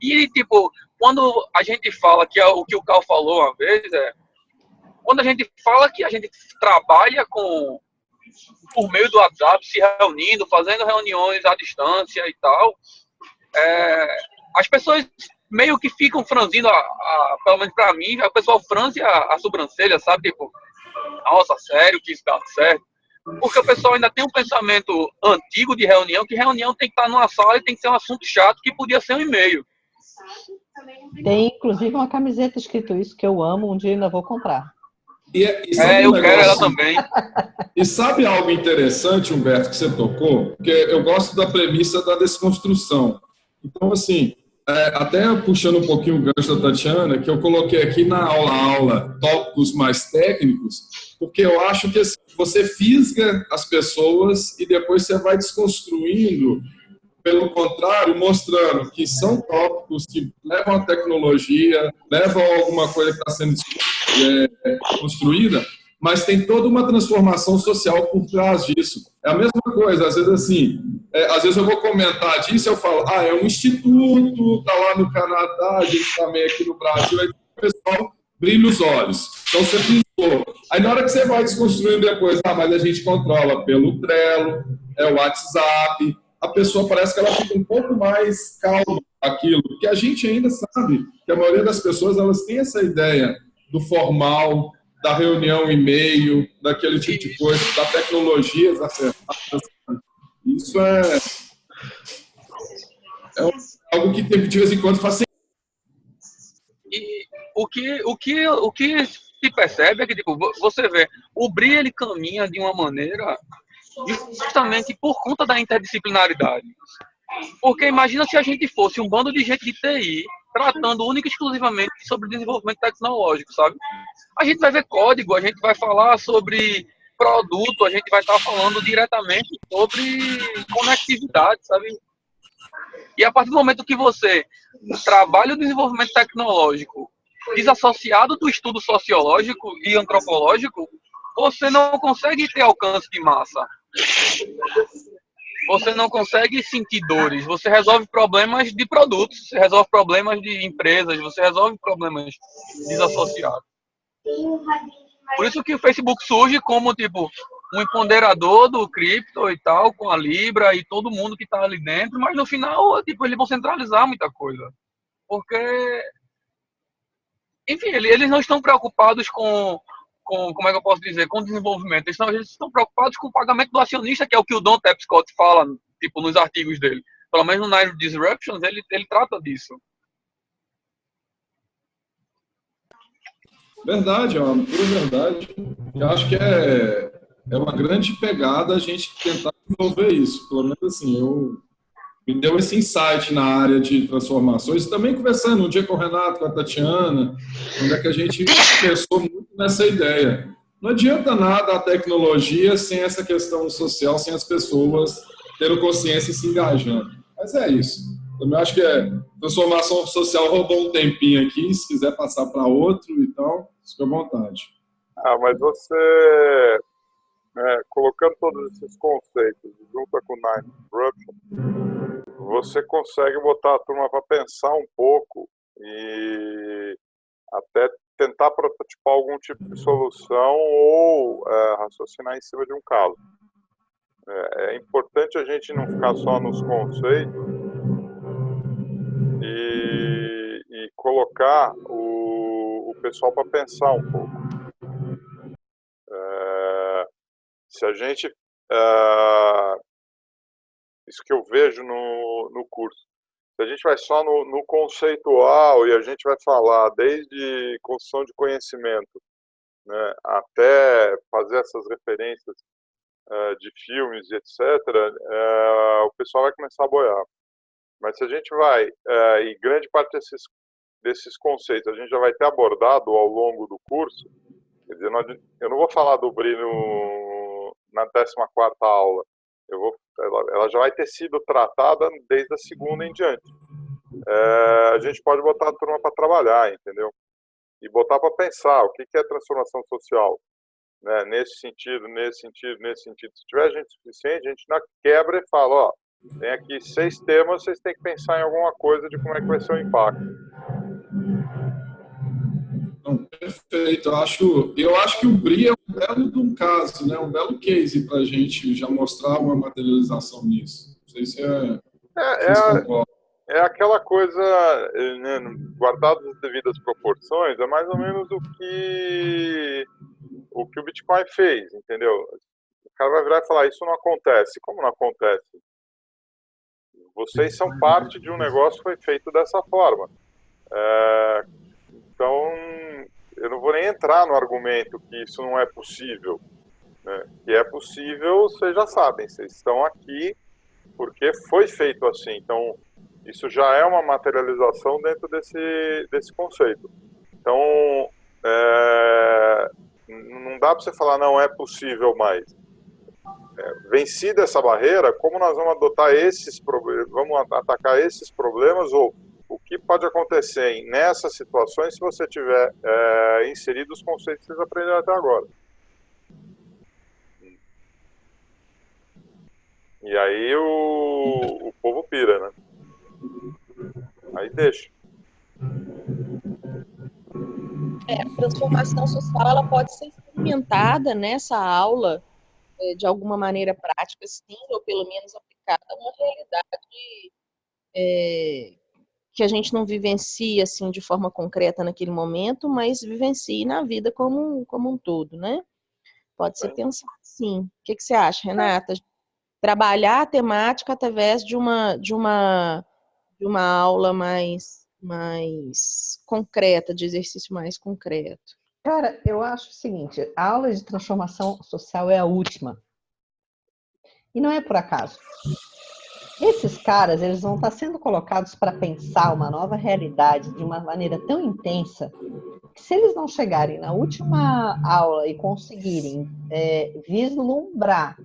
E, tipo, quando a gente fala, que é o que o Carl falou uma vez, quando a gente fala que a gente trabalha por meio do WhatsApp, se reunindo, fazendo reuniões à distância e tal, as pessoas meio que ficam franzindo, pelo menos pra mim, o pessoal franze a sobrancelha, sabe? Tipo, nossa, sério que isso dá certo? Porque o pessoal ainda tem um pensamento antigo de reunião, que reunião tem que estar numa sala e tem que ser um assunto chato que podia ser um e-mail. Tem, inclusive, uma camiseta escrito isso, que eu amo, um dia ainda vou comprar. Eu quero ela também. E sabe algo interessante, Humberto, que você tocou? Porque eu gosto da premissa da desconstrução. Então, assim, até puxando um pouquinho o gancho da Tatiana, que eu coloquei aqui na aula tópicos mais técnicos, porque eu acho que assim, você fisga as pessoas e depois você vai desconstruindo, pelo contrário, mostrando que são tópicos que levam à tecnologia, levam a alguma coisa que está sendo construída, mas tem toda uma transformação social por trás disso. É a mesma coisa, às vezes assim, às vezes eu vou comentar disso, eu falo, é um instituto, está lá no Canadá, a gente também aqui no Brasil, aí o pessoal brilha os olhos. Então você pisou. Aí na hora que você vai desconstruindo depois, mas a gente controla pelo Trello, o WhatsApp, a pessoa parece que ela fica um pouco mais calma aquilo, porque a gente ainda sabe que a maioria das pessoas, elas têm essa ideia do formal, da reunião e-mail, daquele tipo de coisa, da tecnologia exacerbada. Isso é algo que de vez em quando faz sentido. E o que se percebe é que, tipo, você vê, o BRI, ele caminha de uma maneira justamente por conta da interdisciplinaridade. Porque imagina se a gente fosse um bando de gente de TI tratando única e exclusivamente sobre desenvolvimento tecnológico, sabe? A gente vai ver código, a gente vai falar sobre produto, a gente vai estar falando diretamente sobre conectividade, sabe? E a partir do momento que você trabalha o desenvolvimento tecnológico desassociado do estudo sociológico e antropológico, você não consegue ter alcance de massa. Você não consegue sentir dores. Você resolve problemas de produtos, você resolve problemas de empresas, você resolve problemas desassociados. Por isso que o Facebook surge como, tipo, um empoderador do cripto e tal, com a Libra e todo mundo que está ali dentro, mas no final, tipo, eles vão centralizar muita coisa. Porque, enfim, eles não estão preocupados com como é que eu posso dizer, com o desenvolvimento. Eles estão preocupados com o pagamento do acionista, que é o que o Don Tapscott fala, tipo, nos artigos dele. Pelo menos no Nine Disruptions, ele trata disso. Verdade, é uma pura verdade. Eu acho que é uma grande pegada a gente tentar desenvolver isso. Pelo menos assim, me deu esse insight na área de transformações. Também conversando um dia com o Renato, com a Tatiana, onde é que a gente pensou muito nessa ideia. Não adianta nada a tecnologia sem essa questão social, sem as pessoas tendo consciência e se engajando. Mas é isso. Também acho que transformação social roubou um tempinho aqui. Se quiser passar para outro, então, fica à vontade. Mas você, colocando todos esses conceitos junto com o Nine Disruption, você consegue botar a turma para pensar um pouco e até tentar prototipar algum tipo de solução ou raciocinar em cima de um caso. É importante a gente não ficar só nos conceitos e colocar o pessoal para pensar um pouco. Se a gente... isso que eu vejo no curso. Se a gente vai só no conceitual e a gente vai falar desde construção de conhecimento, né, até fazer essas referências de filmes e etc., o pessoal vai começar a boiar. Mas se a gente vai, e grande parte desses conceitos a gente já vai ter abordado ao longo do curso, Quer dizer, eu não vou falar do BRI na 14ª aula. Ela já vai ter sido tratada desde a segunda em diante. A gente pode botar a turma para trabalhar, entendeu? E botar para pensar o que é transformação social, né? Nesse sentido, nesse sentido, nesse sentido. Se tiver gente suficiente, a gente na quebra e fala, ó, tem aqui 6 temas, vocês têm que pensar em alguma coisa de como é que vai ser o impacto. Não, perfeito. Eu acho que o BRI é um belo de um caso, né? Um belo case para a gente já mostrar uma materialização nisso. Não sei se vocês concordam. É aquela coisa, né, guardadas as devidas proporções, é mais ou menos o que o Bitcoin fez, entendeu? O cara vai virar e falar, isso não acontece. Como não acontece? Vocês são parte de um negócio que foi feito dessa forma. Então, eu não vou nem entrar no argumento que isso não é possível, né? Que é possível, vocês já sabem, vocês estão aqui porque foi feito assim. Então, isso já é uma materialização dentro desse conceito. Então, não dá para você falar, não é possível mais. Vencida essa barreira, como nós vamos adotar vamos atacar esses problemas, ou o que pode acontecer nessas situações se você tiver inserido os conceitos que vocês aprenderam até agora. E aí o povo pira, né? Aí deixa. A transformação social ela pode ser experimentada nessa aula de alguma maneira prática, sim, ou pelo menos aplicada a uma realidade que a gente não vivencia assim de forma concreta naquele momento, mas vivencie na vida como um todo, né? Pode ser pensado, sim. O que você acha, Renata? Trabalhar a temática através de uma aula mais concreta, de exercício mais concreto. Cara, eu acho o seguinte, a aula de transformação social é a última. E não é por acaso. Esses caras, eles vão estar sendo colocados para pensar uma nova realidade de uma maneira tão intensa que se eles não chegarem na última aula e conseguirem vislumbrar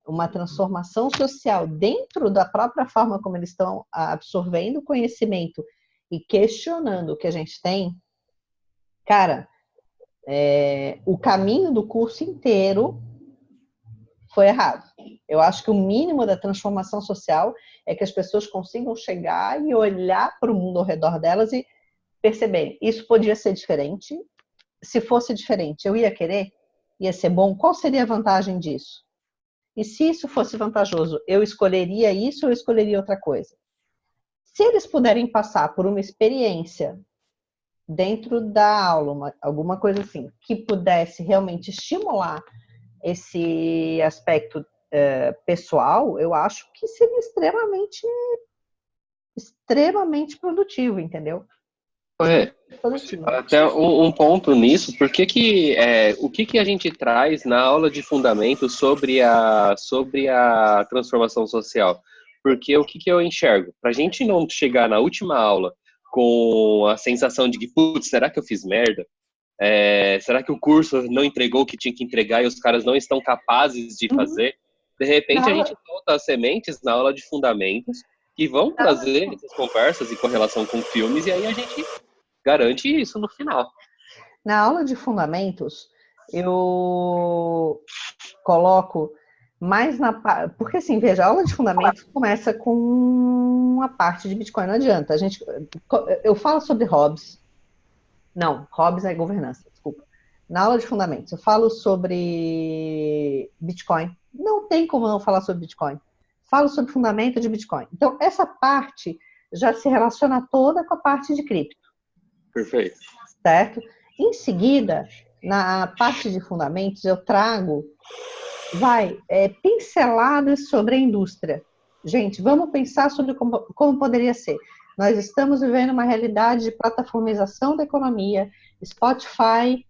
uma transformação social dentro da própria forma como eles estão absorvendo conhecimento e questionando o que a gente tem, cara, o caminho do curso inteiro foi errado. Eu acho que o mínimo da transformação social é que as pessoas consigam chegar e olhar para o mundo ao redor delas e perceberem, isso podia ser diferente. Se fosse diferente, eu ia querer? Ia ser bom? Qual seria a vantagem disso? E se isso fosse vantajoso, eu escolheria isso ou eu escolheria outra coisa? Se eles puderem passar por uma experiência dentro da aula, alguma coisa assim, que pudesse realmente estimular esse aspecto pessoal, eu acho que seria extremamente produtivo, entendeu? Até um ponto nisso, o que a gente traz na aula de fundamento sobre a transformação social? Porque o que eu enxergo? Para a gente não chegar na última aula com a sensação de que, putz, será que eu fiz merda? Será que o curso não entregou o que tinha que entregar e os caras não estão capazes de fazer? De repente, a gente solta as sementes na aula de fundamentos que vão trazer essas conversas em correlação com filmes, e aí a gente garante isso no final. Na aula de fundamentos, eu coloco mais porque assim, veja, a aula de fundamentos começa com a parte de Bitcoin, não adianta. Eu falo sobre Hobbes. Não, Hobbes é governança, desculpa. Na aula de fundamentos, eu falo sobre Bitcoin. Não tem como não falar sobre Bitcoin. Falo sobre fundamento de Bitcoin. Então, essa parte já se relaciona toda com a parte de cripto. Perfeito. Certo? Em seguida, na parte de fundamentos, eu trago pinceladas sobre a indústria. Gente, vamos pensar sobre como poderia ser. Nós estamos vivendo uma realidade de plataformização da economia, Spotify.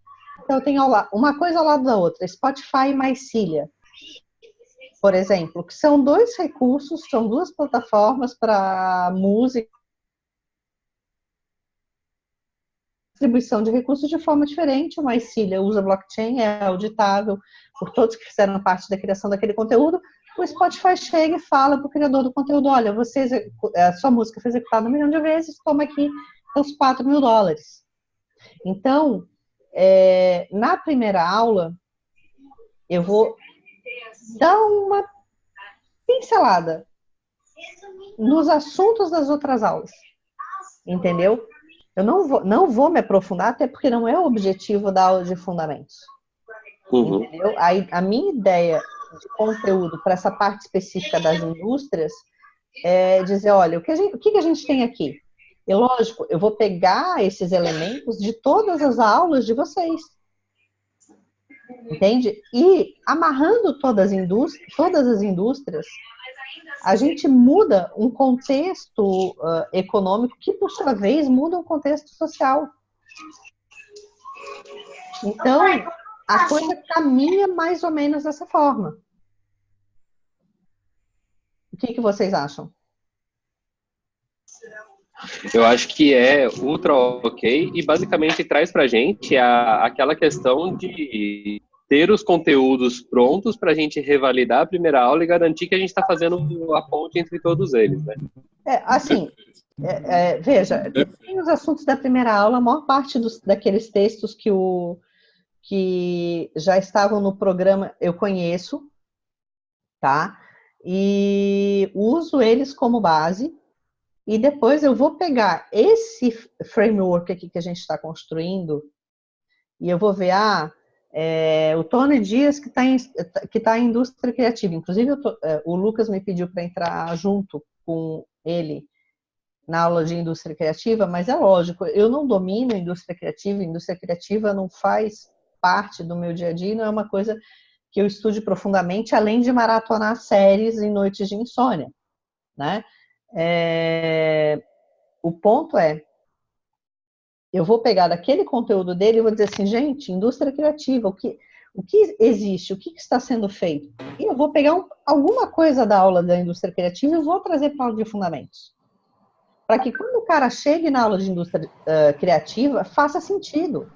Então, tem uma coisa ao lado da outra, Spotify mais Cilia, por exemplo, que são 2 recursos, são 2 plataformas para música distribuição de recursos de forma diferente. Uma Cília usa blockchain, é auditável por todos que fizeram parte da criação daquele conteúdo. O Spotify chega e fala para o criador do conteúdo, olha, a sua música foi executada 1 milhão de vezes, toma aqui os $4.000. Então, na primeira aula, eu vou dar uma pincelada nos assuntos das outras aulas, entendeu? Eu não vou me aprofundar, até porque não é o objetivo da aula de fundamentos. Entendeu? A minha ideia de conteúdo para essa parte específica das indústrias é dizer, olha, o que a gente tem aqui? E lógico, eu vou pegar esses elementos de todas as aulas de vocês. Entende? E amarrando todas as indústrias, a gente muda um contexto econômico que, por sua vez, muda um contexto social. Então, a coisa caminha mais ou menos dessa forma. O que vocês acham? Eu acho que é ultra ok e basicamente traz pra gente aquela questão de ter os conteúdos prontos para a gente revalidar a primeira aula e garantir que a gente está fazendo a ponte entre todos eles, né? Veja, tem os assuntos da primeira aula, a maior parte daqueles textos que já estavam no programa eu conheço, tá? E uso eles como base, e depois eu vou pegar esse framework aqui que a gente está construindo, e eu vou ver, o Tony Dias que está em indústria criativa. Inclusive, o Lucas me pediu para entrar junto com ele na aula de indústria criativa, mas é lógico, eu não domino a indústria criativa não faz parte do meu dia a dia, não é uma coisa que eu estude profundamente, além de maratonar séries em noites de insônia, né? O ponto é, eu vou pegar daquele conteúdo dele e vou dizer assim, gente, indústria criativa, o que existe, o que está sendo feito? E eu vou pegar alguma coisa da aula da indústria criativa e vou trazer para a aula de fundamentos. Para que quando o cara chegue na aula de indústria criativa, faça sentido.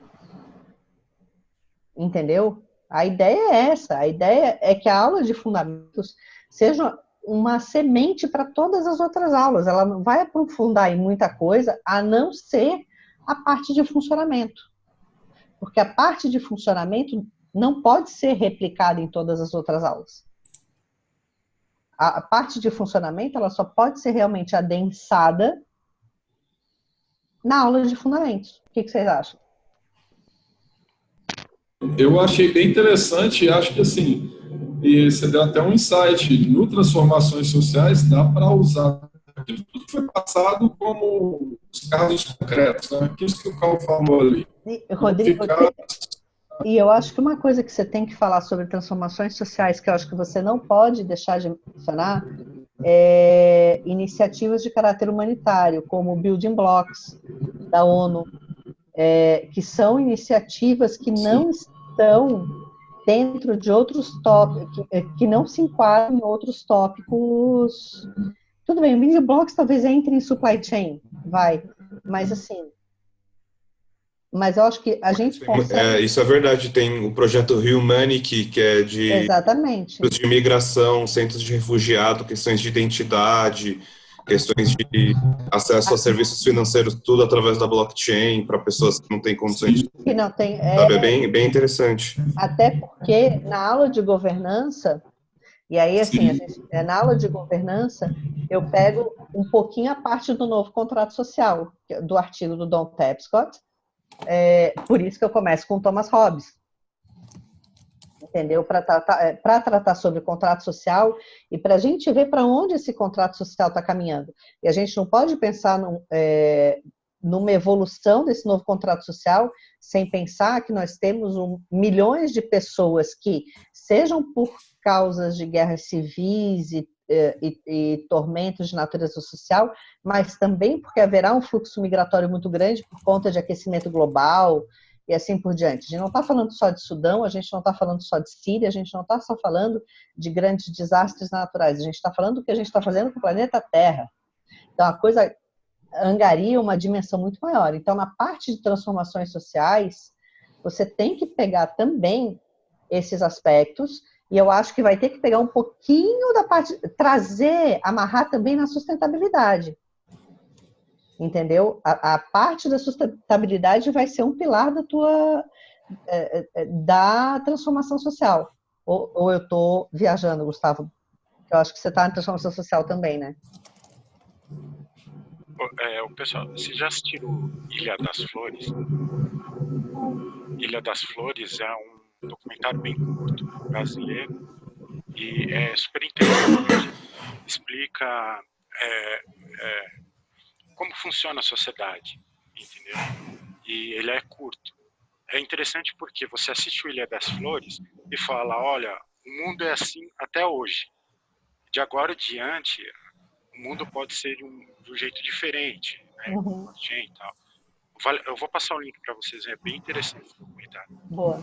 Entendeu? A ideia é essa. A ideia é que a aula de fundamentos seja uma semente para todas as outras aulas. Ela não vai aprofundar em muita coisa, a não ser a parte de funcionamento. Porque a parte de funcionamento não pode ser replicada em todas as outras aulas. A parte de funcionamento, ela só pode ser realmente adensada na aula de fundamentos. O que vocês acham? Eu achei bem interessante e acho que, assim, e você deu até um insight, no Transformações Sociais dá para usar aquilo tudo que foi passado como os casos concretos, né? Aquilo que o Carl falou ali. Rodrigo, e eu acho que uma coisa que você tem que falar sobre transformações sociais, que eu acho que você não pode deixar de mencionar, é iniciativas de caráter humanitário, como o Building Blocks da ONU, que são iniciativas que não estão dentro de outros tópicos, que não se enquadram em outros tópicos. Tudo bem, o Building Blocks talvez entre em supply chain, mas assim, mas eu acho que a gente consegue... Isso é verdade, tem o projeto Humanity, que é de... Exatamente. De migração, centros de refugiado, questões de identidade, questões de acesso a serviços financeiros, tudo através da blockchain, para pessoas que não têm condições de... Que não tem, sabe, é bem interessante. Até porque na aula de governança, e aí assim, na aula de governança, eu pego um pouquinho a parte do novo contrato social, do artigo do Don Tapscott, por isso que eu começo com o Thomas Hobbes. Entendeu? Para tratar sobre contrato social e para a gente ver para onde esse contrato social está caminhando. E a gente não pode pensar numa evolução desse novo contrato social sem pensar que nós temos milhões de pessoas que, sejam por causas de guerras civis e tormentos de natureza social, mas também porque haverá um fluxo migratório muito grande por conta de aquecimento global, e assim por diante. A gente não está falando só de Sudão, a gente não está falando só de Síria, a gente não está só falando de grandes desastres naturais, a gente está falando do que a gente está fazendo com o planeta Terra. Então, a coisa angaria uma dimensão muito maior. Então, na parte de transformações sociais, você tem que pegar também esses aspectos, e eu acho que vai ter que pegar um pouquinho da parte, amarrar também na sustentabilidade. Entendeu? A parte da sustentabilidade vai ser um pilar da transformação social. Ou eu estou viajando, Gustavo? Eu acho que você está em transformação social também, né? O pessoal, vocês já assistiram Ilha das Flores? Ilha das Flores é um documentário bem curto, brasileiro, e é super interessante. Explica como funciona a sociedade, entendeu? E ele é curto. É interessante porque você assiste o Ilha das Flores e fala, olha, o mundo é assim até hoje. De agora em diante, o mundo pode ser de um jeito diferente, né? E tal. Eu vou passar o link para vocês, é bem interessante esse documentário. Boa.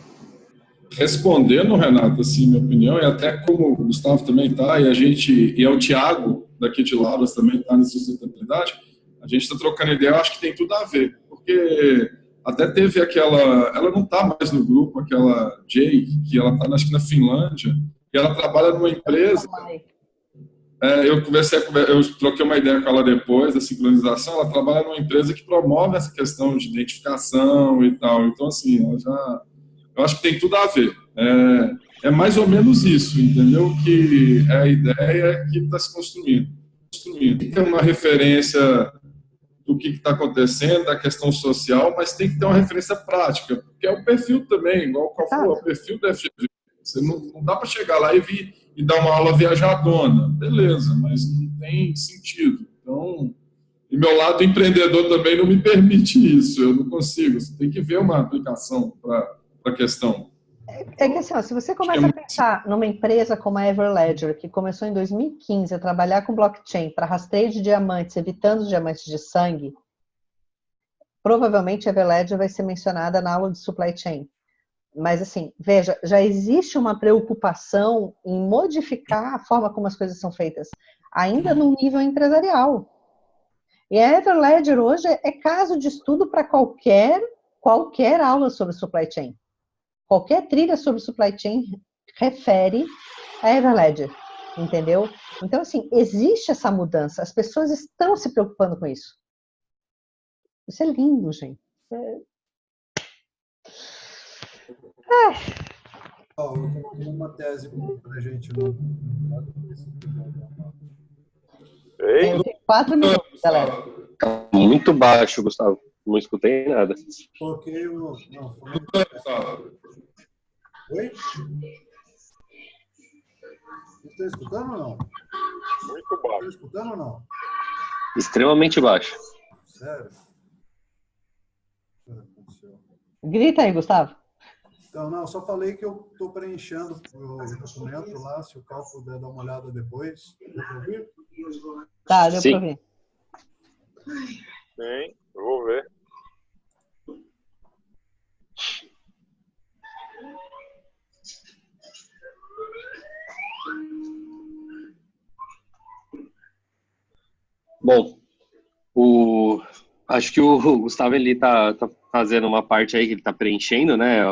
Respondendo, Renato, assim, minha opinião, e até como o Gustavo também está, e é o Thiago, daqui de Lavras, também está nessa sustentabilidade, a gente está trocando ideia, eu acho que tem tudo a ver, porque até teve ela não está mais no grupo, aquela Jay, que ela está, acho que na Finlândia, e ela trabalha numa empresa... eu troquei uma ideia com ela depois da sincronização. Ela trabalha numa empresa que promove essa questão de identificação e tal. Então, assim, eu acho que tem tudo a ver. É mais ou menos isso, entendeu? Que é a ideia que está se construindo. Tem uma referência do que está acontecendo, da questão social, mas tem que ter uma referência prática, porque é o perfil também, igual qual foi o perfil da FGV. Você não dá para chegar lá e dar uma aula viajadona, beleza, mas não tem sentido. Então, e meu lado empreendedor também não me permite isso, eu não consigo. Você tem que ver uma aplicação para a questão. É que assim, ó, se você começa a pensar numa empresa como a Everledger, que começou em 2015 a trabalhar com blockchain para rastreio de diamantes, evitando os diamantes de sangue, provavelmente a Everledger vai ser mencionada na aula de supply chain. Mas, assim, veja, já existe uma preocupação em modificar a forma como as coisas são feitas, ainda no nível empresarial. E a Everledger hoje é caso de estudo para qualquer aula sobre supply chain. Qualquer trilha sobre supply chain refere a Everledger, entendeu? Então, assim, existe essa mudança, as pessoas estão se preocupando com isso. Isso é lindo, gente. Eu coloquei uma tese para a gente. Eu tenho 4 minutos, galera. Tá muito baixo, Gustavo. Não escutei nada. Coloquei o... Não, Oi? Você está escutando ou não? Muito baixo. Está escutando ou não? Extremamente baixo. Sério? Grita aí, Gustavo. Então, não, só falei que eu estou preenchendo o documento lá, se o Cal puder dar uma olhada depois. Deu para ouvir? Tá, deu para ouvir. Sim, eu vou ver. Bom, acho que o Gustavo ele tá fazendo uma parte aí que ele tá preenchendo, né,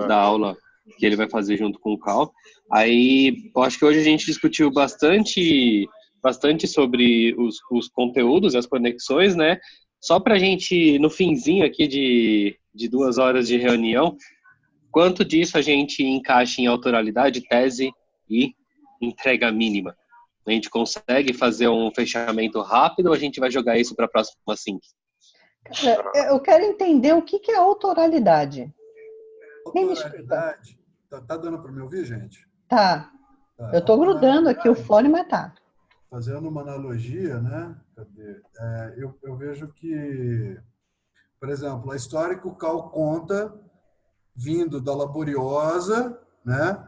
da aula que ele vai fazer junto com o Cal. Aí, eu acho que hoje a gente discutiu bastante sobre os conteúdos e as conexões, né? Só pra gente, no finzinho aqui de 2 horas de reunião, quanto disso a gente encaixa em autoralidade, tese e entrega mínima? A gente consegue fazer um fechamento rápido ou a gente vai jogar isso para a próxima sync? Eu quero entender o que é autoralidade. Autoralidade. Tá dando para me ouvir, gente? Tá. Eu estou grudando aqui o fone, mas tá. Fazendo uma analogia, né? Cadê? Eu vejo que, por exemplo, a história que o Cal conta, vindo da Laboriosa, né?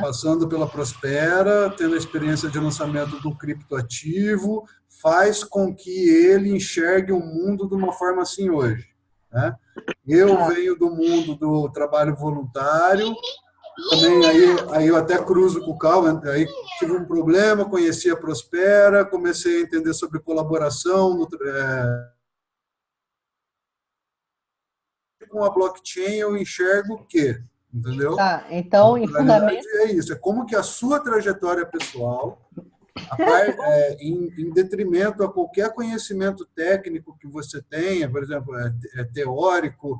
Passando pela Prospera, tendo a experiência de lançamento do criptoativo, faz com que ele enxergue o mundo de uma forma assim hoje. Né? Eu venho do mundo do trabalho voluntário, também aí eu até cruzo com o Cal, aí tive um problema, conheci a Prospera, comecei a entender sobre colaboração, com a blockchain eu enxergo o quê? Entendeu? Tá, então, em fundamento... É isso, é como que a sua trajetória pessoal, em detrimento a qualquer conhecimento técnico que você tenha, por exemplo, teórico,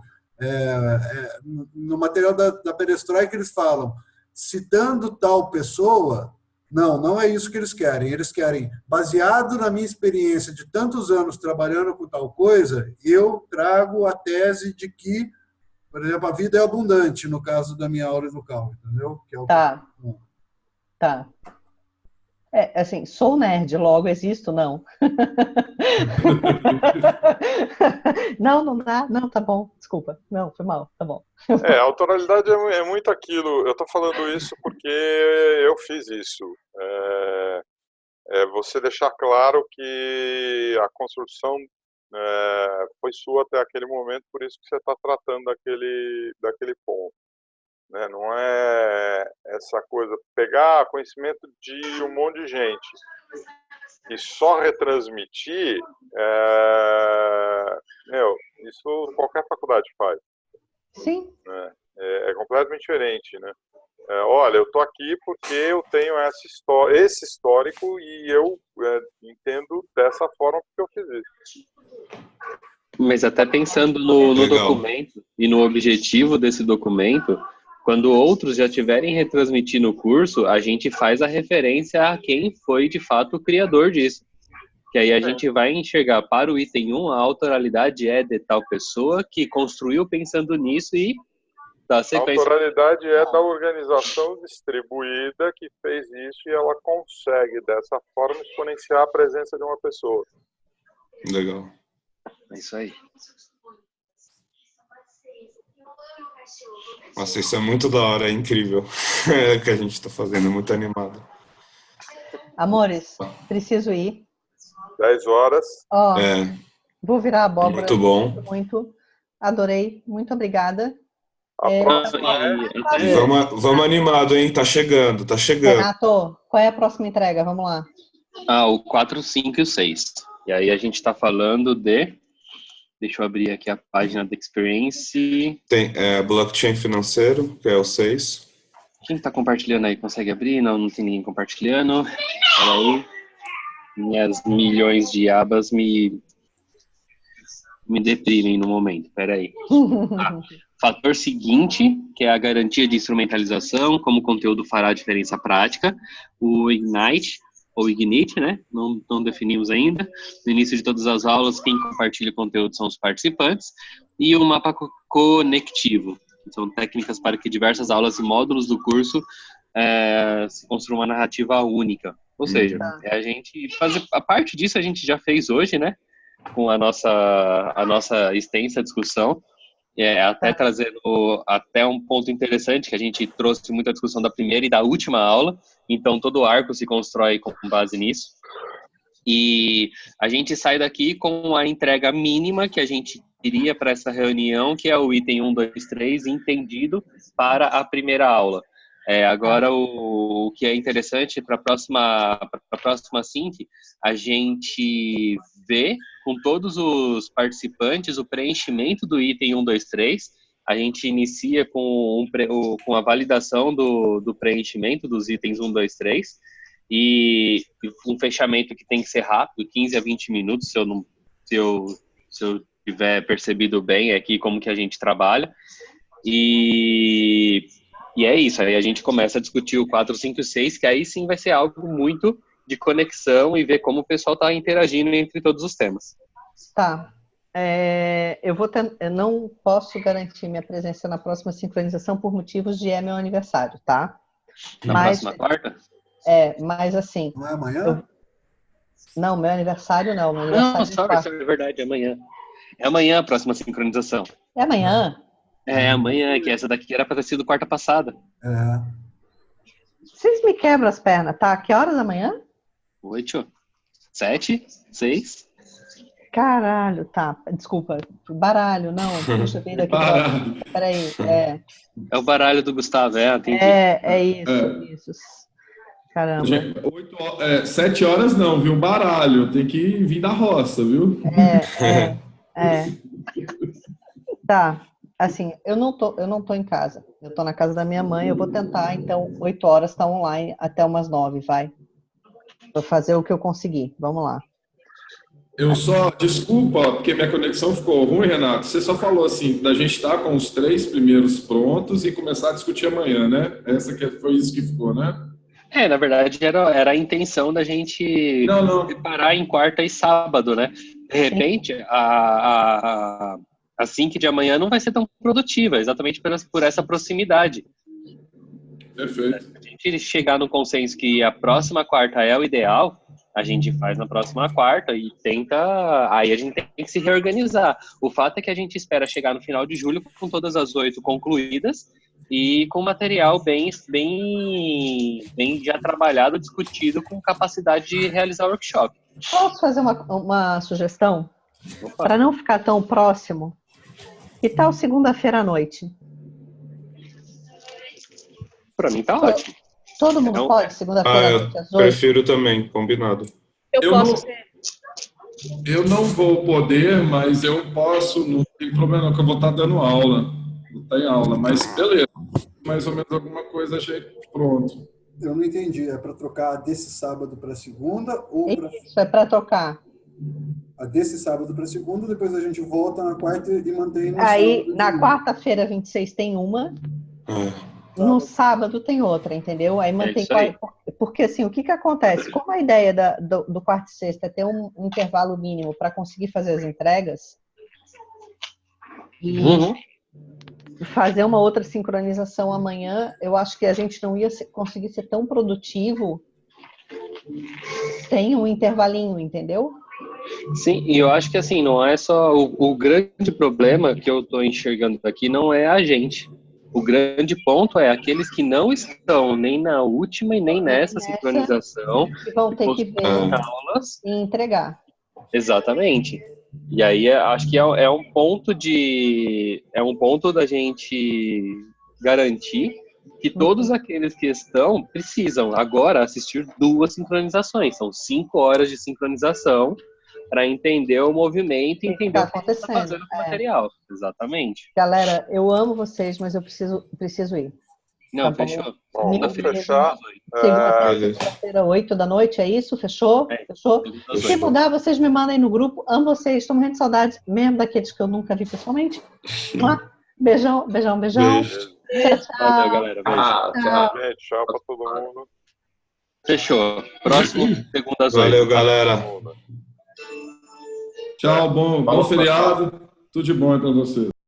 no material da perestroika eles falam, citando tal pessoa, não é isso que eles querem, baseado na minha experiência de tantos anos trabalhando com tal coisa, eu trago a tese de que, por exemplo, a vida é abundante, no caso da minha aula do Cal, entendeu? Que é o Tá. Assim, sou nerd, logo existo, não. Não dá, não, tá bom, desculpa. Não, foi mal, tá bom. A autoralidade é muito aquilo, eu estou falando isso porque eu fiz isso. Você deixar claro que a construção foi sua até aquele momento, por isso que você está tratando daquele ponto. Né? Não é essa coisa, pegar conhecimento de um monte de gente e só retransmitir, isso qualquer faculdade faz. Sim. Né? É completamente diferente, né? Olha, eu tô aqui porque eu tenho esse histórico e eu entendo dessa forma que eu fiz isso. Mas até pensando no documento e no objetivo desse documento, quando outros já tiverem retransmitido o curso, a gente faz a referência a quem foi de fato o criador disso. Que aí a gente vai enxergar para o item 1, a autoralidade é de tal pessoa que construiu pensando nisso e dá sequência. A autoralidade é da organização distribuída que fez isso e ela consegue, dessa forma, exponenciar a presença de uma pessoa. Legal. É isso aí. Nossa, isso é muito da hora, é incrível o que a gente está fazendo, é muito animado. Amores, preciso ir. 10 horas. Vou virar abóbora. Muito bom. Muito. Adorei. Muito obrigada. Vamos animado, hein? Tá chegando. Renato, qual é a próxima entrega? Vamos lá. O 4, 5 e o 6. E aí a gente está falando de... Deixa eu abrir aqui a página da Experience. Tem blockchain financeiro, que é o 6. Quem está compartilhando aí? Consegue abrir? Não tem ninguém compartilhando. Peraí. Minhas milhões de abas me deprimem no momento. Peraí. Fator seguinte, que é a garantia de instrumentalização, como o conteúdo fará a diferença prática. O Ignite, ou Ignite, né? Não definimos ainda. No início de todas as aulas, quem compartilha o conteúdo são os participantes. E o mapa conectivo. São técnicas para que diversas aulas e módulos do curso se construam uma narrativa única. Ou seja, a gente fazer a parte disso a gente já fez hoje, né? Com a nossa extensa discussão. Até trazendo até um ponto interessante, que a gente trouxe muita discussão da primeira e da última aula, então todo o arco se constrói com base nisso. E a gente sai daqui com a entrega mínima que a gente queria para essa reunião, que é o item 1, 2, 3, entendido para a primeira aula. Agora, o que é interessante para a próxima Sync, a gente vê com todos os participantes o preenchimento do item 1, 2, 3. A gente inicia com a validação do preenchimento dos itens 1, 2, 3 e um fechamento que tem que ser rápido, 15 a 20 minutos, se eu tiver percebido bem aqui como que a gente trabalha. E é isso, aí a gente começa a discutir o 4, 5 e 6, que aí sim vai ser algo muito de conexão e ver como o pessoal está interagindo entre todos os temas. Tá. Eu não posso garantir minha presença na próxima sincronização por motivos de meu aniversário, tá? Próxima quarta? Mas assim... Não é amanhã? Não, meu aniversário não. Meu aniversário é verdade, é amanhã. É amanhã a próxima sincronização. É amanhã? É amanhã, que essa daqui era para ter sido quarta passada. Vocês me quebram as pernas, tá? Que horas da manhã? 8, 7, 6. Caralho, tá. Desculpa. Baralho, não. Puxa vida aqui. Baralho. Peraí. É o baralho do Gustavo, entendi. É isso. Caramba. 7 horas não, viu? Baralho. Tem que vir da roça, viu? Tá. Assim, eu não tô em casa. Eu tô na casa da minha mãe. Eu vou tentar, então, 8 horas tá online até umas 9, vai. Vou fazer o que eu conseguir. Vamos lá. Desculpa, porque minha conexão ficou ruim, Renato. Você só falou assim, da gente estar com os 3 primeiros prontos e começar a discutir amanhã, né? Foi isso que ficou, né? Na verdade, era a intenção da gente preparar em quarta e sábado, né? De repente, a Sync de amanhã não vai ser tão produtiva, exatamente por essa proximidade. Perfeito. A gente chegar no consenso que a próxima quarta é o ideal, a gente faz na próxima quarta e tenta... Aí a gente tem que se reorganizar. O fato é que a gente espera chegar no final de julho com todas as 8 concluídas e com material bem já trabalhado, discutido, com capacidade de realizar o workshop. Posso fazer uma sugestão? Para não ficar tão próximo, que tal segunda-feira à noite? Para mim tá ótimo. Todo mundo pode segunda-feira à noite às 8? Prefiro também, combinado. Eu não vou poder, mas eu posso, não tem problema, que eu vou estar dando aula. Não tem aula, mas beleza. Mais ou menos alguma coisa, achei pronto. Eu não entendi. É para trocar desse sábado para segunda ou para... Isso, é para trocar. A desse sábado para segunda, depois a gente volta na quarta e mantém no Aí, sábado. na quarta-feira, 26, tem uma. No sábado tem outra, entendeu? Aí mantém... Porque, assim, o que acontece? Como a ideia do quarta e sexta é ter um intervalo mínimo para conseguir fazer as entregas e fazer uma outra sincronização amanhã, eu acho que a gente não ia conseguir ser tão produtivo sem um intervalinho, entendeu? Sim, e eu acho que assim, não é só o grande problema que eu estou enxergando aqui, não é a gente. O grande ponto é aqueles que não estão nem na última e nem nessa sincronização, que vão ter que ver aulas e entregar. Exatamente. E aí acho que é um ponto da gente garantir que todos aqueles que estão precisam agora assistir 2 sincronizações. São 5 horas de sincronização para entender o movimento e entender o que está fazendo com o material. Exatamente. Galera, eu amo vocês, mas eu preciso ir. Não, tá fechou. Vamos fechar. Segunda-feira, 8 da noite, é isso? Fechou? Fechou? Se mudar, vocês me mandem no grupo. Amo vocês, estou morrendo de saudades, mesmo daqueles que eu nunca vi pessoalmente. Beijão. Beijo. Tchau. Valeu, galera. Beijo. Tchau para todo mundo. Fechou. Próximo, segunda às 8. Valeu, galera. Tchau, bom feriado. Tudo de bom aí para vocês.